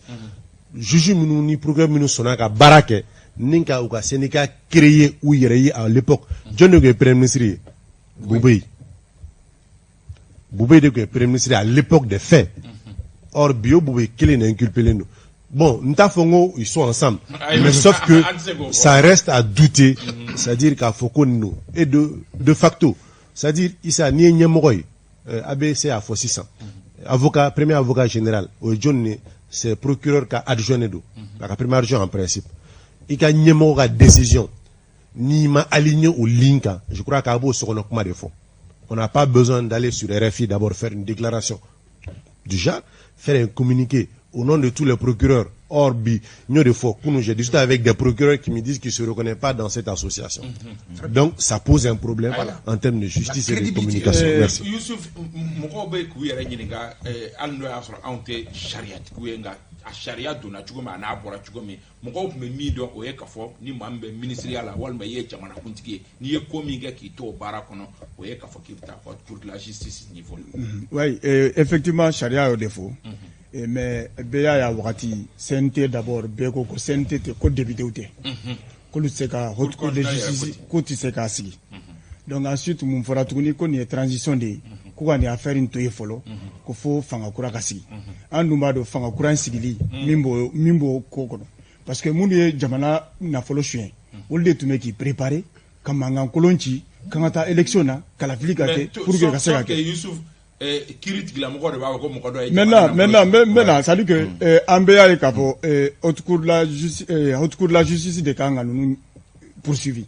juju minu ni programme minu sonaka barake ninka uka senika créé ou yéré à l'époque John de premier ministre Boubaye de premier ministre à l'époque des faits or bio Boubaye kele n'a inculpé nous bon ntafongo ils sont ensemble mais sauf que ça reste à douter c'est-à-dire qu'à Foko nous et de facto c'est-à-dire Issa ni nyemogoy ABC a fo 600 avocat premier avocat général o John c'est procureur ka adjoint do ka premier adjoint en principe il ka nyemo ka décision ni ma aligné au linka je crois qu'à beau sur kuma de fond on n'a pas besoin d'aller sur RFI d'abord faire une déclaration du genre faire un communiqué au nom de tous les procureurs. Or, j'ai discuté avec des procureurs qui me disent qu'ils ne se reconnaissent pas dans cette association. Donc, ça pose un problème en termes de justice et de communication. Merci.
Youssouf, a charia donna cogo min a n'a bɔra cogo min mɔgɔw tun bɛ min dɔn o ye k'a fɔ ni maa min bɛ minisiriya la walima i ye jamanakuntigi ye n'i ye ko min kɛ k'i to o baara kɔnɔ o ye k'a fɔ k'i bɛ taa fɔ cour de la justice niveau la.
Oui, effectivement charia y'o de fɔ mais bɛɛ y'a wagati CNT d'abord bɛɛ ko ko CNT tɛ ko députéw tɛ k'olu tɛ se ka haute cour de justice k'o tɛ se k'a sigi donc ensuite mun fɔra tuguni ko nin ye transition de ye ko ka nin affaire in to ye fɔlɔ ko fo fanga kura ka sigi an dun b'a dɔn fanga kura in sigili min b'o ko kɔnɔ parce que minnu ye jamana nafolo suɲɛ olu de tun bɛ k'i préparer ka mankan kolon ci kan ka taa élection na kalafili ka kɛ pour que ka se ka kɛ.
Kiiri tigilamɔgɔ de b'a fɔ ko mɔgɔ dɔ ye
maintenant c'est à dire que an bɛɛ y'a ye k'a fɔ haute cour de la justice de kan ka ninnu poursuivi.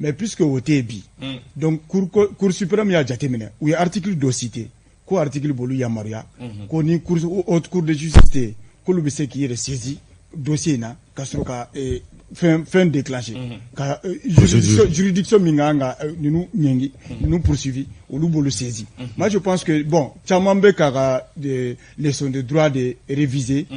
Mais puisque au TB, donc Cour suprême y'a jateminɛ u ye article dɔ cité ko article bolu yamaruya ko ni haute cour de justice k'olu bɛ se k'i yɛrɛ saisi dossier in na ka sɔrɔ ka fɛn déclenché ka juridiction min kan ka ninnu ɲɛngi ninnu poursuivi olu b'olu saisi. Moi je pense que bon caman bɛ k'a ka leçon de droit de réviser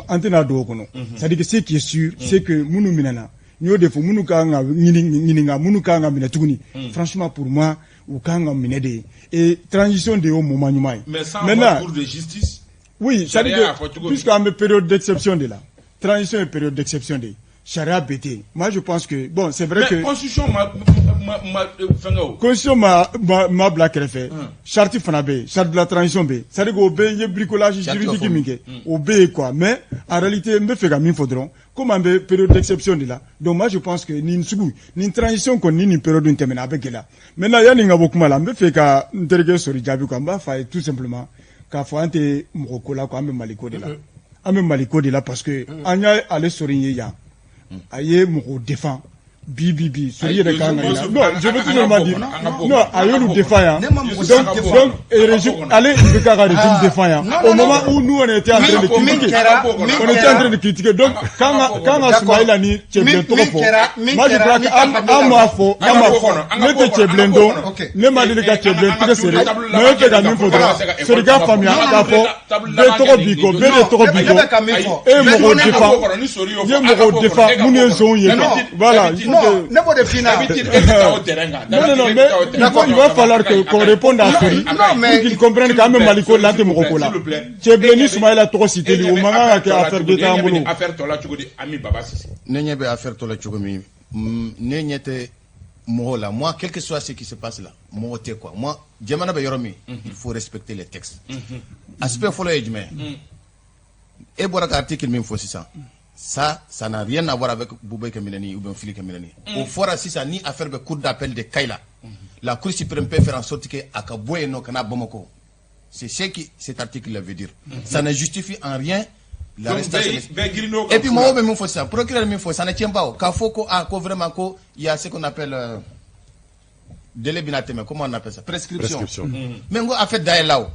an tɛna don o kɔnɔ c'est à dire que ce qui est sûr c'est que minnu minɛna n'yo de fo munu ka nga ɲininka munu ka nga minɛ tuguni franchement pour moi u ka nga minɛ de et transition de au moment ɲuman ye
mais sans avoir cour de justice
oui c'est à dire que puisque an bɛ période d'exception de la transition est période d'exception de charia bete moi je pense que bon c'est vrai que
constitution
ma bila kɛrɛfɛ charte fana bɛ charte de la transition bɛ c'est à dire que o bɛ ye bricolage juridique min kɛ o bɛ ye quoi mais en réalité n bɛ fɛ ka min fɔ dɔrɔn comme an bɛ période d'exception de la donc moi je pense que nin transition kɔni ni période in tɛmɛna a bɛ gɛlɛya maintenant yanni n ka bɔ kuma la n bɛ fɛ ka n terikɛ sɔrɔ jaabi quoi n b'a fɔ a ye tout simplement k'a fɔ an tɛ mɔgɔ ko la quoi an bɛ Mali ko de la an bɛ Mali ko de la parce que an y'a ale sɔrɔ in ye yan a ye mɔgɔw défend bi sori yɛrɛ kan ka yira non je veux tout simplement dire non a y'olu défend yan donc ale bɛ k'a ka régime défend yan au moment où nous on était en train de critiquer donc kan ka Soumaïla ni Cɛbilen tɔgɔ fɔ moi je crois que an m'a fɔ ne tɛ Cɛbilen dɔn ne ma deli ka Cɛbilen tigɛ seri mais n fɛ ka min fɔ dɔrɔn sori k'a faamuya k'a fɔ bɛɛ tɔgɔ b'i kɔ bɛɛ de tɔgɔ b'i kɔ e ye mɔgɔw défend minnu ye nson ye voilà.
Non, ne pas de finale.
Non, mais il va falloir qu'on réponde à Sori pour qu'ils comprennent quand même Maliko là de Mokola. Tchebleni Soumaïla trop cité au moment où affaire de Tamboulou.
Affaire Tola Tchogodi Ami Baba Sisi.
N'est pas affaire Tola Tchogomi. N'est pas moi, quel que soit ce qui se passe là, moi, quoi. Moi, Djamana Bayoromi, il faut respecter les textes. Aspect follow ejme. Et voilà l'article même faut ça n'a rien à voir avec Boubé Kamilani ou bien Philippe Kamilani. Au fora si ça ni affaire de cour d'appel de Kaila. La Cour suprême peut faire en sorte que Akaboué no Kana Bomoko. C'est ce que cet article veut dire. Ça ne justifie en rien l'arrestation. Et puis moi même faut ça. Procureur même faut ça ne tient pas. Kafoko a vraiment il y a ce qu'on appelle délai binateme, comment on appelle ça? Prescription. Mais on a fait d'ailleurs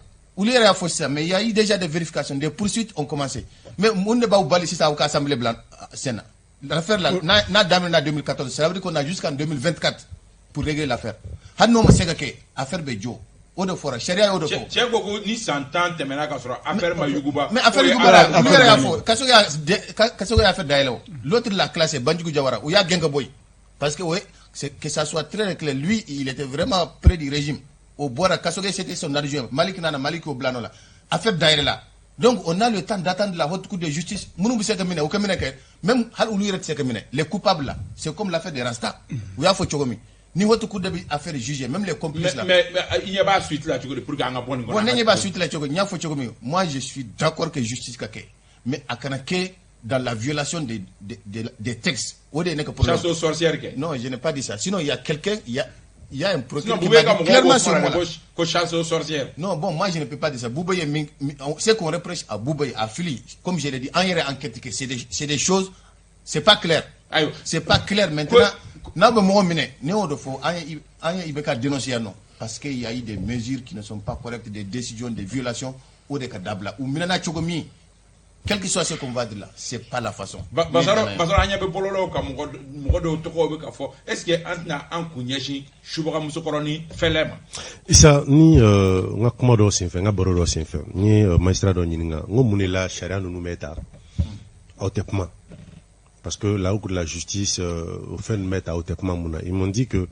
mais il y a eu déjà des vérifications, des poursuites ont commencé. Mais on ne va pas oublier si ça a l'Assemblée blanche. L'affaire là, n'a d'amené en 2014, ça veut dire qu'on a jusqu'en 2024 pour régler l'affaire. Hanno Masegake, affaire Bejo, Eau de Forêt, Sharia Eau de Forêt.
Tchèque, ni 100 ans, affaire Mayuguba.
Mais affaire Yuguba, Kassoya a fait d'ailleurs. L'autre la classe est Bandjou Jawara, où il y a Gengaboy. Parce que, oui, que ça soit très clair, lui, il était vraiment près du régime. Au Bora Kassoge, c'était son adjoint. Malik Nana, Malik au Blanola. Affaire d'ailleurs là. Donc, on a le temps d'attendre la haute cour de justice. Même les coupables là, c'est comme l'affaire des Rasta. Où il y a Fochogomi. Ni haute cour de affaire jugée, même les complices là.
Mais il n'y a pas suite là, pour gagner un bon.
Il n'y a pas suite là, moi je suis d'accord que justice kake. Mais à Kanake, dans la violation des textes.
Chasse aux sorcières.
Non, je n'ai pas dit ça. Sinon, il y a quelqu'un, il y a un procureur
qui
m'a dit clairement sur moi.
Chasse aux sorcières.
Non, bon, moi je ne peux pas dire ça. Boubaye, ce qu'on reproche à Boubaye, à Fili, comme je l'ai dit, en enquête, c'est des choses, c'est pas clair. C'est pas clair maintenant. N'a pas mon mine, néo de faux, il veut qu'à dénoncer non. Parce qu'il y a eu des mesures qui ne sont pas correctes, des décisions, des violations, ou des cadavres. Ou Minana Chogomi, quel que soit ce qu'on va dire là, c'est pas la façon.
Est-ce que Antna Ankunyashi, Shubara Musokoroni, Felem?
Isa, ni, nga kumado sinfe, nga bororo sinfe, ni magistrat d'Onininga, ngo munela charia nous meta, autrement. Parce que là où la justice, au fait, met à autrement mouna. Ils m'ont dit que,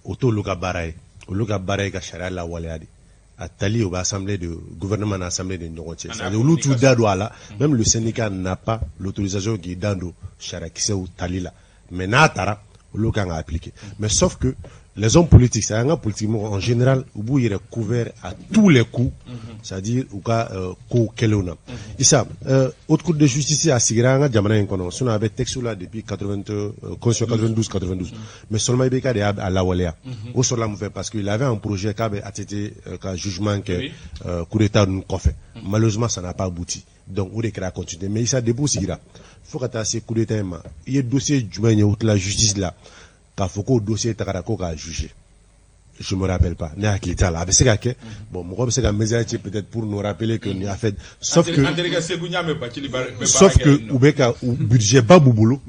auto luka baraye ka charia la waleadi. À Tali, au assemblée de gouvernement, assemblée de Norotier. Même le syndicat n'a pas l'autorisation qui est dans le charia qui ou Tali là. Mais Natara, le cas a appliqué. Mais sauf que les hommes politiques, c'est un politique en général, où il est couvert à tous les coups, c'est-à-dire au cas Kelona. Issa, autre cour de justice à Sigranga, Diamana Inkono, on avait texte là depuis 92. Mais seulement il y a à la Walea. Au sur la mouveille parce qu'il avait un projet qui avait été un jugement que coup d'état nous fait. Malheureusement, ça n'a pas abouti. Donc, on est continuer. Mais il s'est déboussé. Il faut que tu aies coup d'état. Il y a un dossier du la justice là. Quand faut que dossier Takarako a jugé. Je me rappelle pas. Né à Klita là. Bon, moi, c'est peut-être pour nous rappeler que nous a fait. Sauf que, Oubeka, ou budget bas boulot,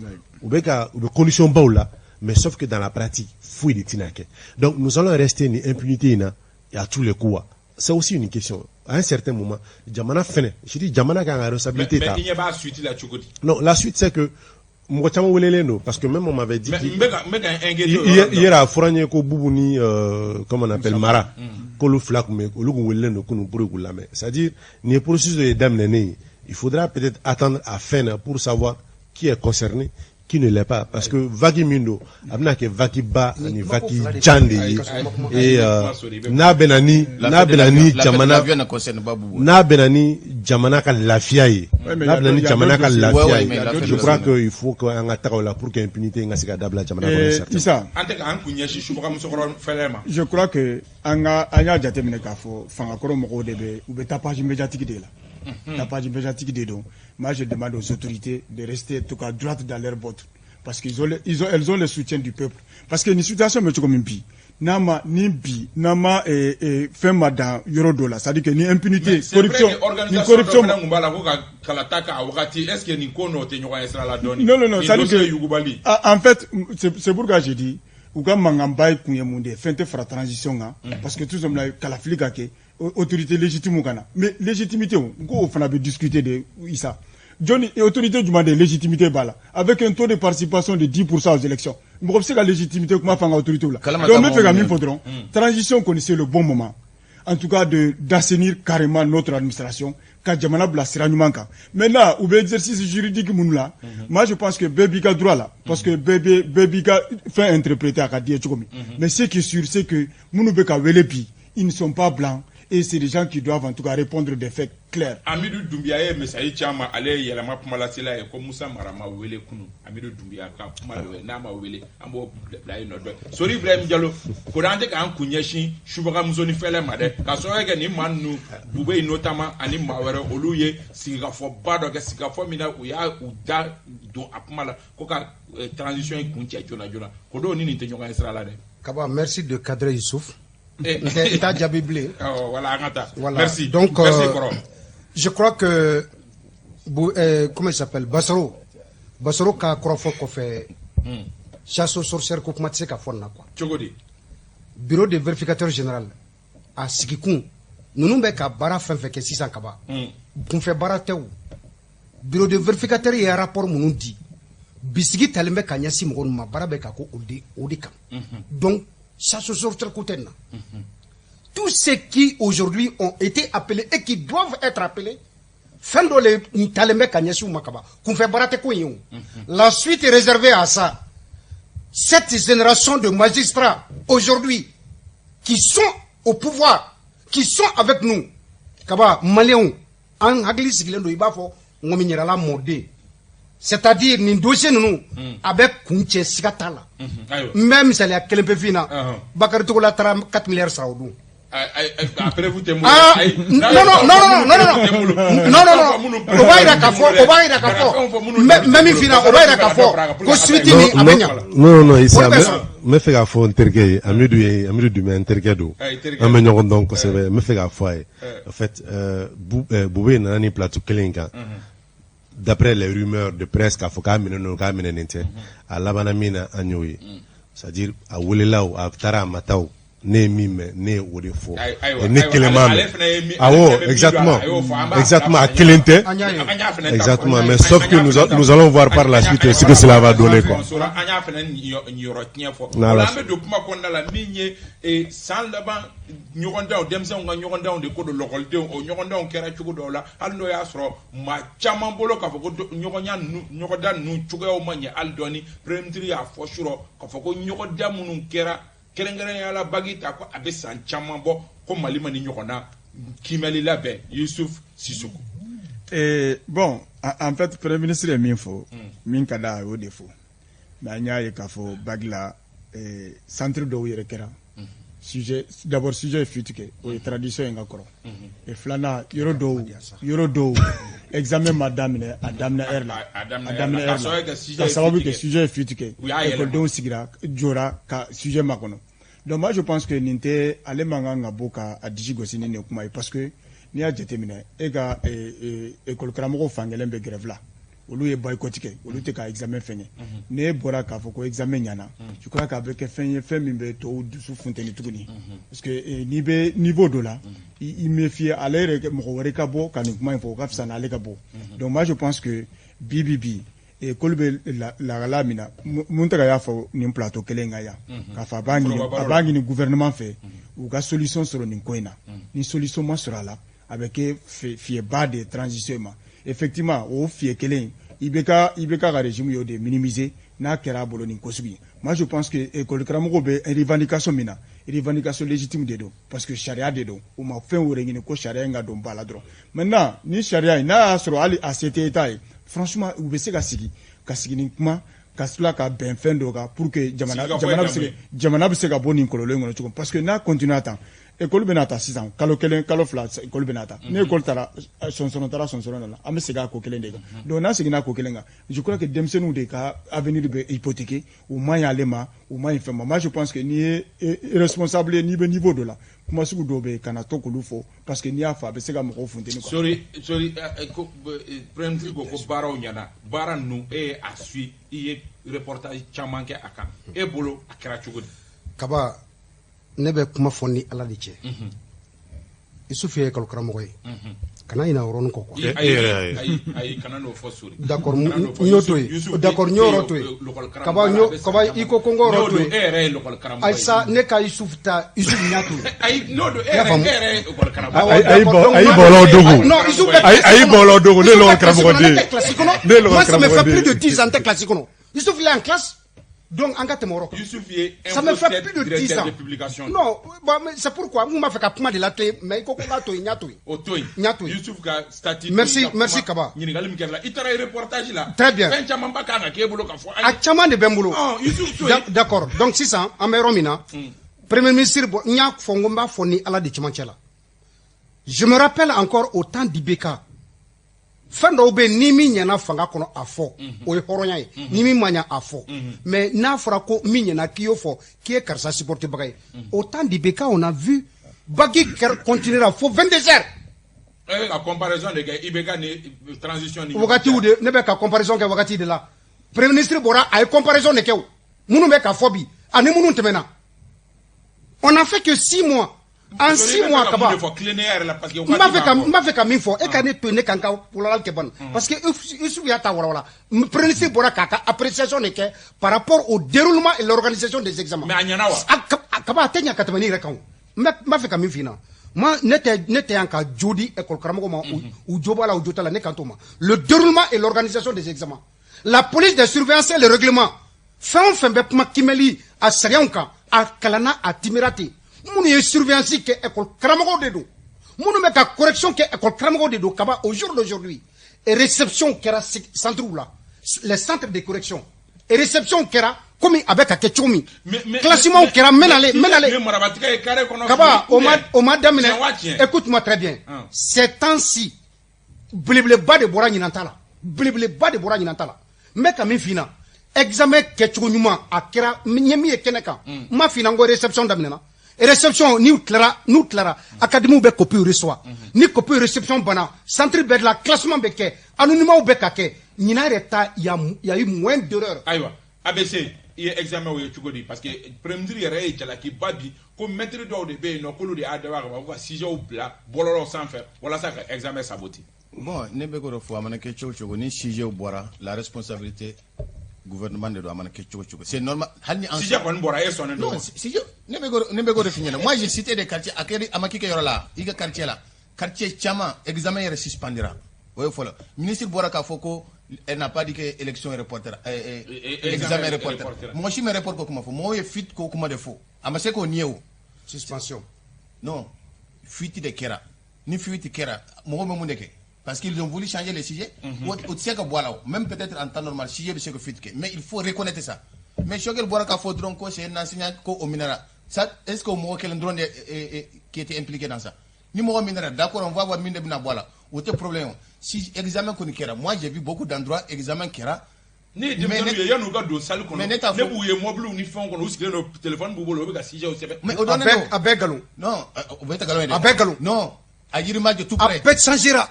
Oubeka, ou condition bas là. Mais sauf que dans la pratique, fouille de Tinake. Donc, nous allons rester une impunité, à tous les coups. C'est aussi une question. À un certain moment, Djamana fait. Je dis, Djamana a une responsabilité.
Mais il n'y a pas suite la Tchokoti.
Non, la suite, c'est que, parce que même on m'avait dit
hier
à Fouranier ko Boubouni comment on appelle Mara ko le flak mais ko le no kunu pour la mais c'est-à-dire ni processus de d'amener il faudra peut-être attendre à fin pour savoir qui est concerné qui ne l'est pas parce que Vaki Mindo amna ke Vaki Ba ni Vaki Chande et na benani jamana na benani jamana ka lafiaye na benani jamana ka lafiaye je crois que il faut qu'on attaque là pour que l'impunité ngasiga dabla jamana ko
ça je crois que anga jatemine ka fo fanga koro moko debe ou tapage médiatique de là tapage médiatique de donc moi je demande aux autorités de rester tout à droite dans leur botte parce qu'ils ont elles ont le soutien du peuple parce que une situation me comme impi nama nimbi nama fait madame Yorodola c'est à dire que ni impunité corruption ni corruption
est-ce que ni kono te nyoka esra la doni
non c'est à dire que en fait c'est pourquoi j'ai dit uga mangambay kunyemunde fente fra transition parce que tout comme la kalaflika ke autorité légitime kana mais légitimité on fana be discuter de Issa Johnny et autorité du mandat légitimité bala avec un taux de participation de 10% aux élections. Mais c'est la légitimité comment faire autorité là. Donc me fait gamin faudront transition connaissez le bon moment. En tout cas d'assainir carrément notre administration car jamana bla siranumanka. Maintenant ou exercice juridique moun là. Moi je pense que Bebika droit là parce que Bebika fait interpréter à Kadia Chokomi. Mais ce qui est sûr c'est que mounou beka welepi ils ne sont pas blancs. Et c'est des gens qui doivent en tout cas répondre des faits clairs.
Amidou Doumbia, mais ça y est, allez, il y a la map Malasela et comme Moussa Marama Wele Kunu, Amidou Doumbia, Nama Wele, Ambo Blaino. Sorry, Blame Diallo, Korande Kan Kunyashi, Shubara Muzoni Fele Made, Kasoga ni Manu, Boubé notamment, Anim Mawere, Oluye, Singapore, Badoga, Singapore, Mina, Uya, Uda, Do Apmala, Koka, transition et Kuntia Jona, Kodo Nini Tenyoka Israël.
Kaba, merci de cadrer Youssouf. Et t'as déjà biblé.
Voilà.
Merci. Donc, je crois que, comment il s'appelle, Bassaro ka Krofo ko fait chasse aux sorcières ko kuma tse ka fonna quoi.
Chogodi.
Bureau de vérificateur général à Sikikun. Nous be ka bara fenfe ke 600 kaba. Kun fait bara tew. Bureau de vérificateur y a rapport munu dit. Bisigi talembe kanyasi mo ma bara be ka ko odi kam. Donc ça se sort côté. Tous ceux qui aujourd'hui ont été appelés et qui doivent être appelés, la suite est réservée à ça. Cette génération de magistrats aujourd'hui qui sont au pouvoir, qui sont avec nous, Kaba Maléon, en Haglis Gilendo Ibafo, Ngominyala Modé, c'est-à-dire nin dossier ninnu a bɛ kun cɛ siga t'a la n bɛ misaliya kelen pe f'i na Bakari Togola taara 4 milliards sara o don.
Après vous témoignez.
Non, o b'a yira k'a fɔ même fina o b'a yira k'a fɔ ko suite ni a bɛ ɲa.
Non, Issa, n bɛ fɛ k'a fɔ n terikɛ ye Amidu Dumé n terikɛ don an bɛ ɲɔgɔn dɔn kosɛbɛ n bɛ fɛ k'a fɔ a ye en fait Bube nana ni plateau kelen kan d'après les rumeurs de presse k'a fɔ k'a minɛnen k'a minɛnen tɛ a labanna min na an y'o ye c'est-à-dire a welela o a taara a ma taa o ne ye min mɛn ne ye o de fɔ ne kelen m'a mɛn awɔ exactement a kelen tɛ exactement mais sauf que nous allons voir par la suite ce que cela va donner quoi.
an y'a fana yɔrɔ tiɲɛ fɔ o la an bɛ don kuma kɔnɔna la min ye san laban ɲɔgɔndanw denmisɛnw ka ɲɔgɔndanw de ko don lɔkɔlidenw o ɲɔgɔndanw kɛra cogo dɔw la hali n'o y'a sɔrɔ maa caman bolo k'a fɔ ko ɲɔgɔndan ninnu cogoyaw ma ɲɛ hali dɔɔni premier ministre y'a fɔ surɔ k'a fɔ ko ɲɔgɔndan minnu kɛra kɛrɛnkɛrɛnnenya la Bagi ta ko a bɛ san caman bɔ ko Mali ma ni ɲɔgɔn na kimɛli labɛn Youssouf Sissoko.
Bon en fait premier ministre ye min fɔ min ka d'a ye o de fɔ mais an y'a ye k'a fɔ Bagi la centre dɔw yɛrɛ kɛra d'abord sujet ye fuite kɛ o ye tradition ye n ka kɔrɔ et filanan yɔrɔ dɔw examen ma daminɛ a daminɛ heure la ka sababu kɛ sujet ye fuite kɛ écoledenw sigira jɔra ka sujet makɔnɔ donc moi je pense que nin tɛ ale man kan ka bɔ ka a disi gosi ni nin kuma ye parce que n'i y'a jateminɛ e ka école karamɔgɔw fankelen bɛ grève la olu ye boycott kɛ olu tɛ ka examen fɛngɛ ne bɔra k'a fɔ ko examen ɲana je crois k'a bɛ kɛ fɛn ye fɛn min bɛ tɔw dusu funteni tuguni parce que n'i bɛ niveau dɔ la i méfier ale yɛrɛ mɔgɔ wɛrɛ ka bɔ ka nin kuma in fɔ o ka fisa n'ale ka bɔ donc moi je pense que bi école bɛ lagala min na mun tɛ ka y'a fɔ nin plateau kelen kan yan k'a fɔ a b'a ɲini gouvernement fɛ u ka solution sɔrɔ nin ko in na ni solution ma sɔrɔ a la a bɛ kɛ fiyɛba de transition ma effectivement o fiye kelen i bɛ ka régime y'o de minimiser n'a kɛra a bolo nin ko sugu ye moi je pense que école karamɔgɔw bɛ revendication min na revendication légitime de don parce que charia de don u ma fɛn wɛrɛ ɲini ko charia in ka don ba la dɔrɔn maintenant ni charia in n'a y'a sɔrɔ hali a se tɛ État ye franchement u bɛ se ka sigi nin kuma ka tila ka bɛn fɛn dɔ kan pour que jamana bɛ se ka bɔ nin kɔlɔlɔ in kɔnɔ cogo parce que n'a continue tan école bɛ na ta sisan kalo kelen kalo fila école bɛ na ta ni école taara sɔnsɔnɔ na la an bɛ segin a ko kelen de kan donc n'a seginna a ko kelen kan je crois que denmisɛnninw de ka avenir bɛ hypothéquer u man ɲi ale ma u man ɲi fɛn ma moi je pense que n'i ye responsable ye n'i bɛ niveau dɔ la kuma sugu dɔw bɛ yen kana to k'olu fɔ parce que n'i y'a fɔ a bɛ se ka mɔgɔw funteni quoi.
Sori ko premier ministre ko baaraw ɲɛna baara ninnu e ye a suit i ye reportage caman kɛ a kan e bolo a kɛra cogo di.
Kaba ne bɛ kuma fɔ ni Ala de cɛ Isufu ye école karamɔgɔ ye kana ɲinɛ o yɔrɔnin kɔ quoi.
ayi kana n'o fɔ Sori.
d'accord n y'o to yen d'accord n y'o yɔrɔ to yen Kaba i ko ko n k'o yɔrɔ to yen
e yɛrɛ ye école karamɔgɔ ye
ayisa ne ka Isufu ta Isufu n y'a to yen.
ayi n'o don e yɛrɛ ye école karamɔgɔ
ye. ayi bɔlɔ dogo
non Isufu bɛ
ayi bɔlɔ dogo ne l'école karamɔgɔ den
moi ça me fait plus de 10 ans n tɛ classe kɔnɔ Isufu il est en classe. Donc, en cas de mort, ça me fait plus de 10 ans. Non, c'est pourquoi vous m'avez fait comment de la télé, mais il faut qu'on a tout merci Kaba. Très bien. D'accord. Donc, c'est ça, en Romina, Premier ministre, Nya Fongomba Foni Ala de Chimanchela. Je me rappelle encore au temps d'Ibeka. Fɛn dɔw bɛ ni min ɲɛna fanga kɔnɔ a fɔ o ye hɔrɔnya ye ni min ma ɲɛ a fɔ mais n'a fɔra ko min ɲɛna k'i y'o fɔ k'i ye karisa supportebaga ye au temps d'Ibeka on a vu Bagi continuera fo 22 heures.
A comparaison de kɛ Ibeka ni transition ni
wagatiw de ne bɛ ka comparaison kɛ wagati de la premier ministre bɔra a ye comparaison de kɛ o minnu bɛ ka fɔ bi ani minnu tɛmɛna on a fait que 6 mois. En 6 mois, Kaba. M'a fait comme il faut. Et quand on est quand pour la Kebon. Parce que il suffit à Tawara. Prenez pour la appréciation par rapport au déroulement et l'organisation des examens. Mais Anyanawa. Kaba, Tenya Katamani Rakam. M'a fait comme il faut. Moi, n'était en cas Jodi, école Karamogo, ou Jobala ou Jotala, Nekantoma. Le déroulement et l'organisation des examens. La police de surveillance et le règlement. Fin Kimeli, à Sarianka, à Kalana, à Timirati. Munu ye surveillance ke école karamɔgɔw de don munu bɛ ka correction ke école karamɔgɔw de don Kaba au jour d'aujourd'hui et réception kɛra centre la les centres de correction et réception kera comme avec a ketchoumi classement kera menale kaba on m'a damine écoute-moi très bien ces temps-ci blible bas de bora nyinantala blible bas de bora nyinantala mais comme fina examen ketchouma a kera nyemi e keneka ma fina ngo réception damina réception ni clara académie be copie reçoit ni copie réception bana centre be la classement be ke anonymat be ka ke nyina reta y a eu moins d'erreurs
aywa ABC il examen o chugodi parce que premier yere e jala ki babi ko maître do de be no kolo de adawa ko si jo bla boloro sans faire voilà ça examen saboté
bon ne be ko fo amana ke chocho ni sujet bora la responsabilité gouvernement de amana ke chocho c'est normal halni en
sujet kon bora e sonne
non sujet ne be ko finir moi j'ai cité des quartiers akeri amaki ke yorola iga quartier là quartier chama examen yere suspendira ouais voilà ministre bora ka foko elle n'a pas dit que élection est reporter examen reporter moi je me reporte comment faut moi fit ko kuma de faux amase ko nieo
suspension
non fuite de kera ni fuite kera mo mo ndeke parce qu'ils ont voulu changer les sujets ou tu sais que voilà même peut-être en temps normal sujet de ce que fuite mais il faut reconnaître ça mais Shogel Boraka faudron ko c'est un enseignant ko au minera ça est-ce que mo quel drone qui était impliqué dans ça ni mo minera d'accord on va voir mine bina voilà ou te problème si examen ko ni kera moi j'ai vu beaucoup d'endroits examen kera
ni de mais ya no ga do salle ko ne buye mobile ni fon ko usikile no téléphone bu bolo be ga si je o sebe
mais
avec galon
non avec galon
avec galon
non à Yirima de tout près
avec Sangira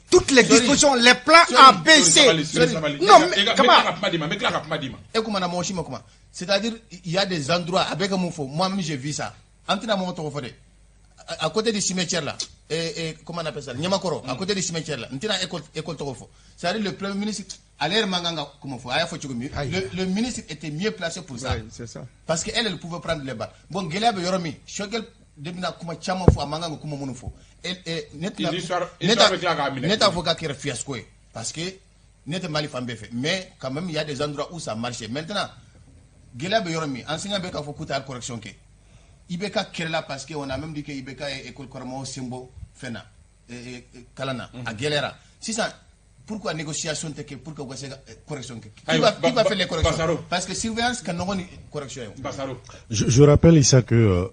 toutes les dispositions les plans ABC non
mais c'est-à-dire il y a des endroits avec mon faux moi-même j'ai vu ça entre mon tofode à côté du cimetière là et comment on appelle ça Nyamakoro à côté du cimetière là ntina école tofo c'est-à-dire le premier ministre aller manganga comment faut le ministre était mieux placé pour ça
c'est ça
parce que elle pouvait prendre les balles bon Gelebe Yoromi Shogel debina kuma chama fo amanga kuma munu fo net avocat qui est fiasco parce que net mali fambe fait mais quand même il y a des endroits où ça marchait maintenant Gelebe Yoromi enseignant beka fo kuta correction ke Ibeka Kerala parce qu'on a même dit que Ibeka est école Koramo Simbo Fena Kalana à Gelera. Si ça, pourquoi négociation pourquoi vous avez correction qui va faire les corrections parce que surveillance quand on correction.
Je rappelle ici que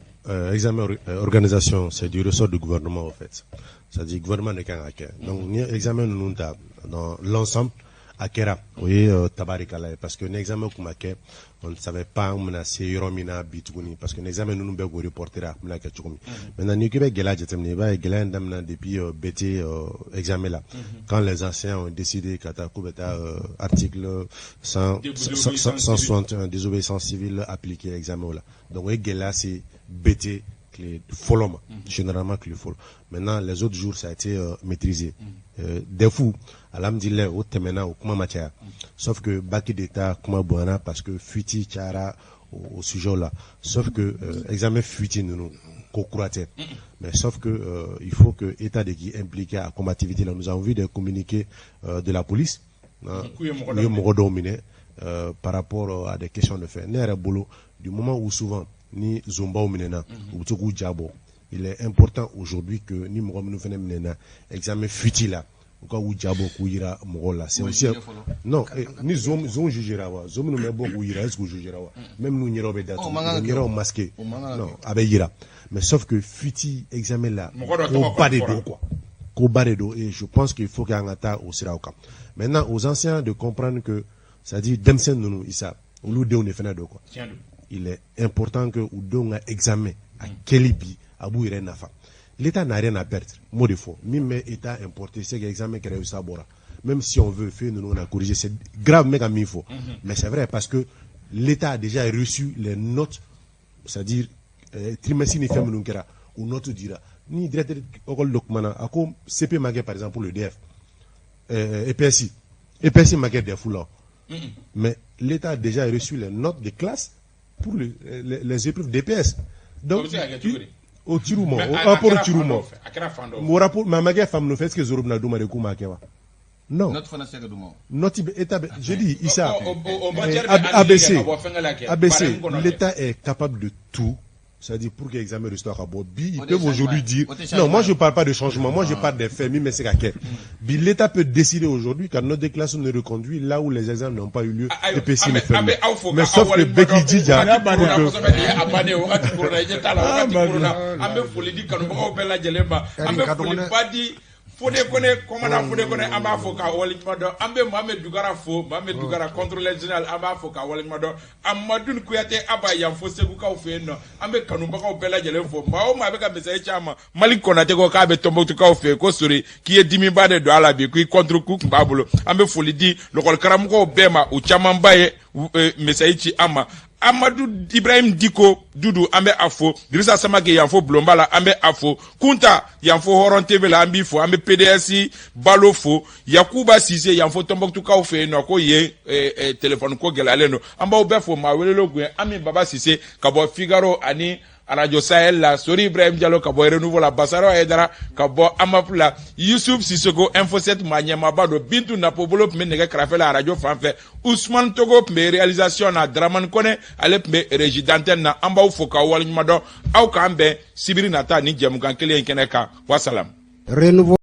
examen organisation c'est du ressort du gouvernement en fait. C'est-à-dire gouvernement n'est qu'un hacker. Donc ni examen nous dans l'ensemble à Kera. Oui tabarikala parce que l'examen comme on ne savait pas menacer Yoromina Bituguni parce que l'examen nous nous reporter à Mena Kachumi. Maintenant ni que Gela jetemne ba Gela ndamna depuis BT examen là. Quand les anciens ont décidé qu'Atakubeta article 161 désobéissance civile appliqué l'examen là. Donc oui Gela c'est BT les follow généralement que le follow. Maintenant les autres jours ça a été maîtrisé. Des fous alhamdulillah au temena au kuma matière sauf que baki d'état kuma buana parce que fuiti chara au sujet là sauf que examen fuiti nous kokuraté mais sauf que il faut que état de qui impliqué à combativité là nous avons vu des communiqués de la police par rapport à des questions de fait nere bolo du moment où souvent ni zomba ou minena ou tuku jabo il est important aujourd'hui que ni mo nous venons minena examen fuiti là quoi ou jabo kuira mogola c'est aussi non ni zom jugera wa zom no mebo kuira est-ce que jugera wa même nous nyero be datu nyero masqué non avec ira mais sauf que fuiti examen là au bas de dos quoi qu'au bas de dos et je pense qu'il faut qu'il y ait un attaque au sirauka maintenant aux anciens de comprendre que ça dit demsen nous isa ou de on est fait de quoi il est important que ou donne un examen à Kelibi à Bouire Nafa. L'État n'a rien à perdre. Mot de faux. Même l'État importé, c'est l'examen qui réussit à boire. Même si on veut faire, nous on a corrigé. C'est grave, mais comme il faut. Mais c'est vrai parce que l'État a déjà reçu les notes, c'est-à-dire trimestre ni ferme nous kera ou note dira. Ni directeur école document à comme CP Magé par exemple pour le DF. EPSI Magé des foulards. Mais l'État a déjà reçu les notes de classe pour les épreuves d'EPS. Donc, au Tiroumo, au rapport au Tiroumo, au rapport, ma magie femme nous fait ce que Zorob n'a douma de Koumakewa. Non. Notre état, je dis, Issa, ABC, l'État est capable de tout C'est-à-dire pour que l'examen de l'histoire ils peuvent aujourd'hui dire non, moi je parle pas de changement, moi je parle des faits, mais c'est qu'à l'État peut décider aujourd'hui qu'à notre déclaration ne reconduit là où les examens n'ont pas eu lieu et PC ne fait mais sauf que Becky dit
fode kone commandant fode kone amba foka walikma do ambe Mohamed Dugara contrôleur général amba foka walikma do Amadou Kouyaté aba yam fo segu ka fe no ambe kanumba ka bela jele fo ma o ma be ka message chama Malik Konaté ko ka be Tombouctou ka fe ko sori ki e dimi bade do ala bi ku contre coup babulo ambe foli di lokol karam ko bema o chama mbaye message ama Amadou Ibrahim Diko Dudu ambe afo Dirisa Samake yanfo Blombala ambe afo Kunta yanfo Horon TV la ambi fo ambe PDSI Balofo Yakuba Sise yanfo Tombouctou ka ofe no ko ye téléphone ko gelale no amba obefo ma welelo gwen ami Baba Sise kabo Figaro ani Radio Sahel la Sori Ibrahim Diallo kabo renouveau la Basaro Edara kabo Amapla Youssouf Sissoko Info 7 Manyama Bado Bintou Napobolo pme nege krafe la radio fanfe Ousmane Togo pme réalisation na Draman Kone ale pme régie d'antenne na amba ufoka wali nyumado au kambe Sibiri Nata ni Jamukan Kele Nkeneka. Wassalam.
Renouveau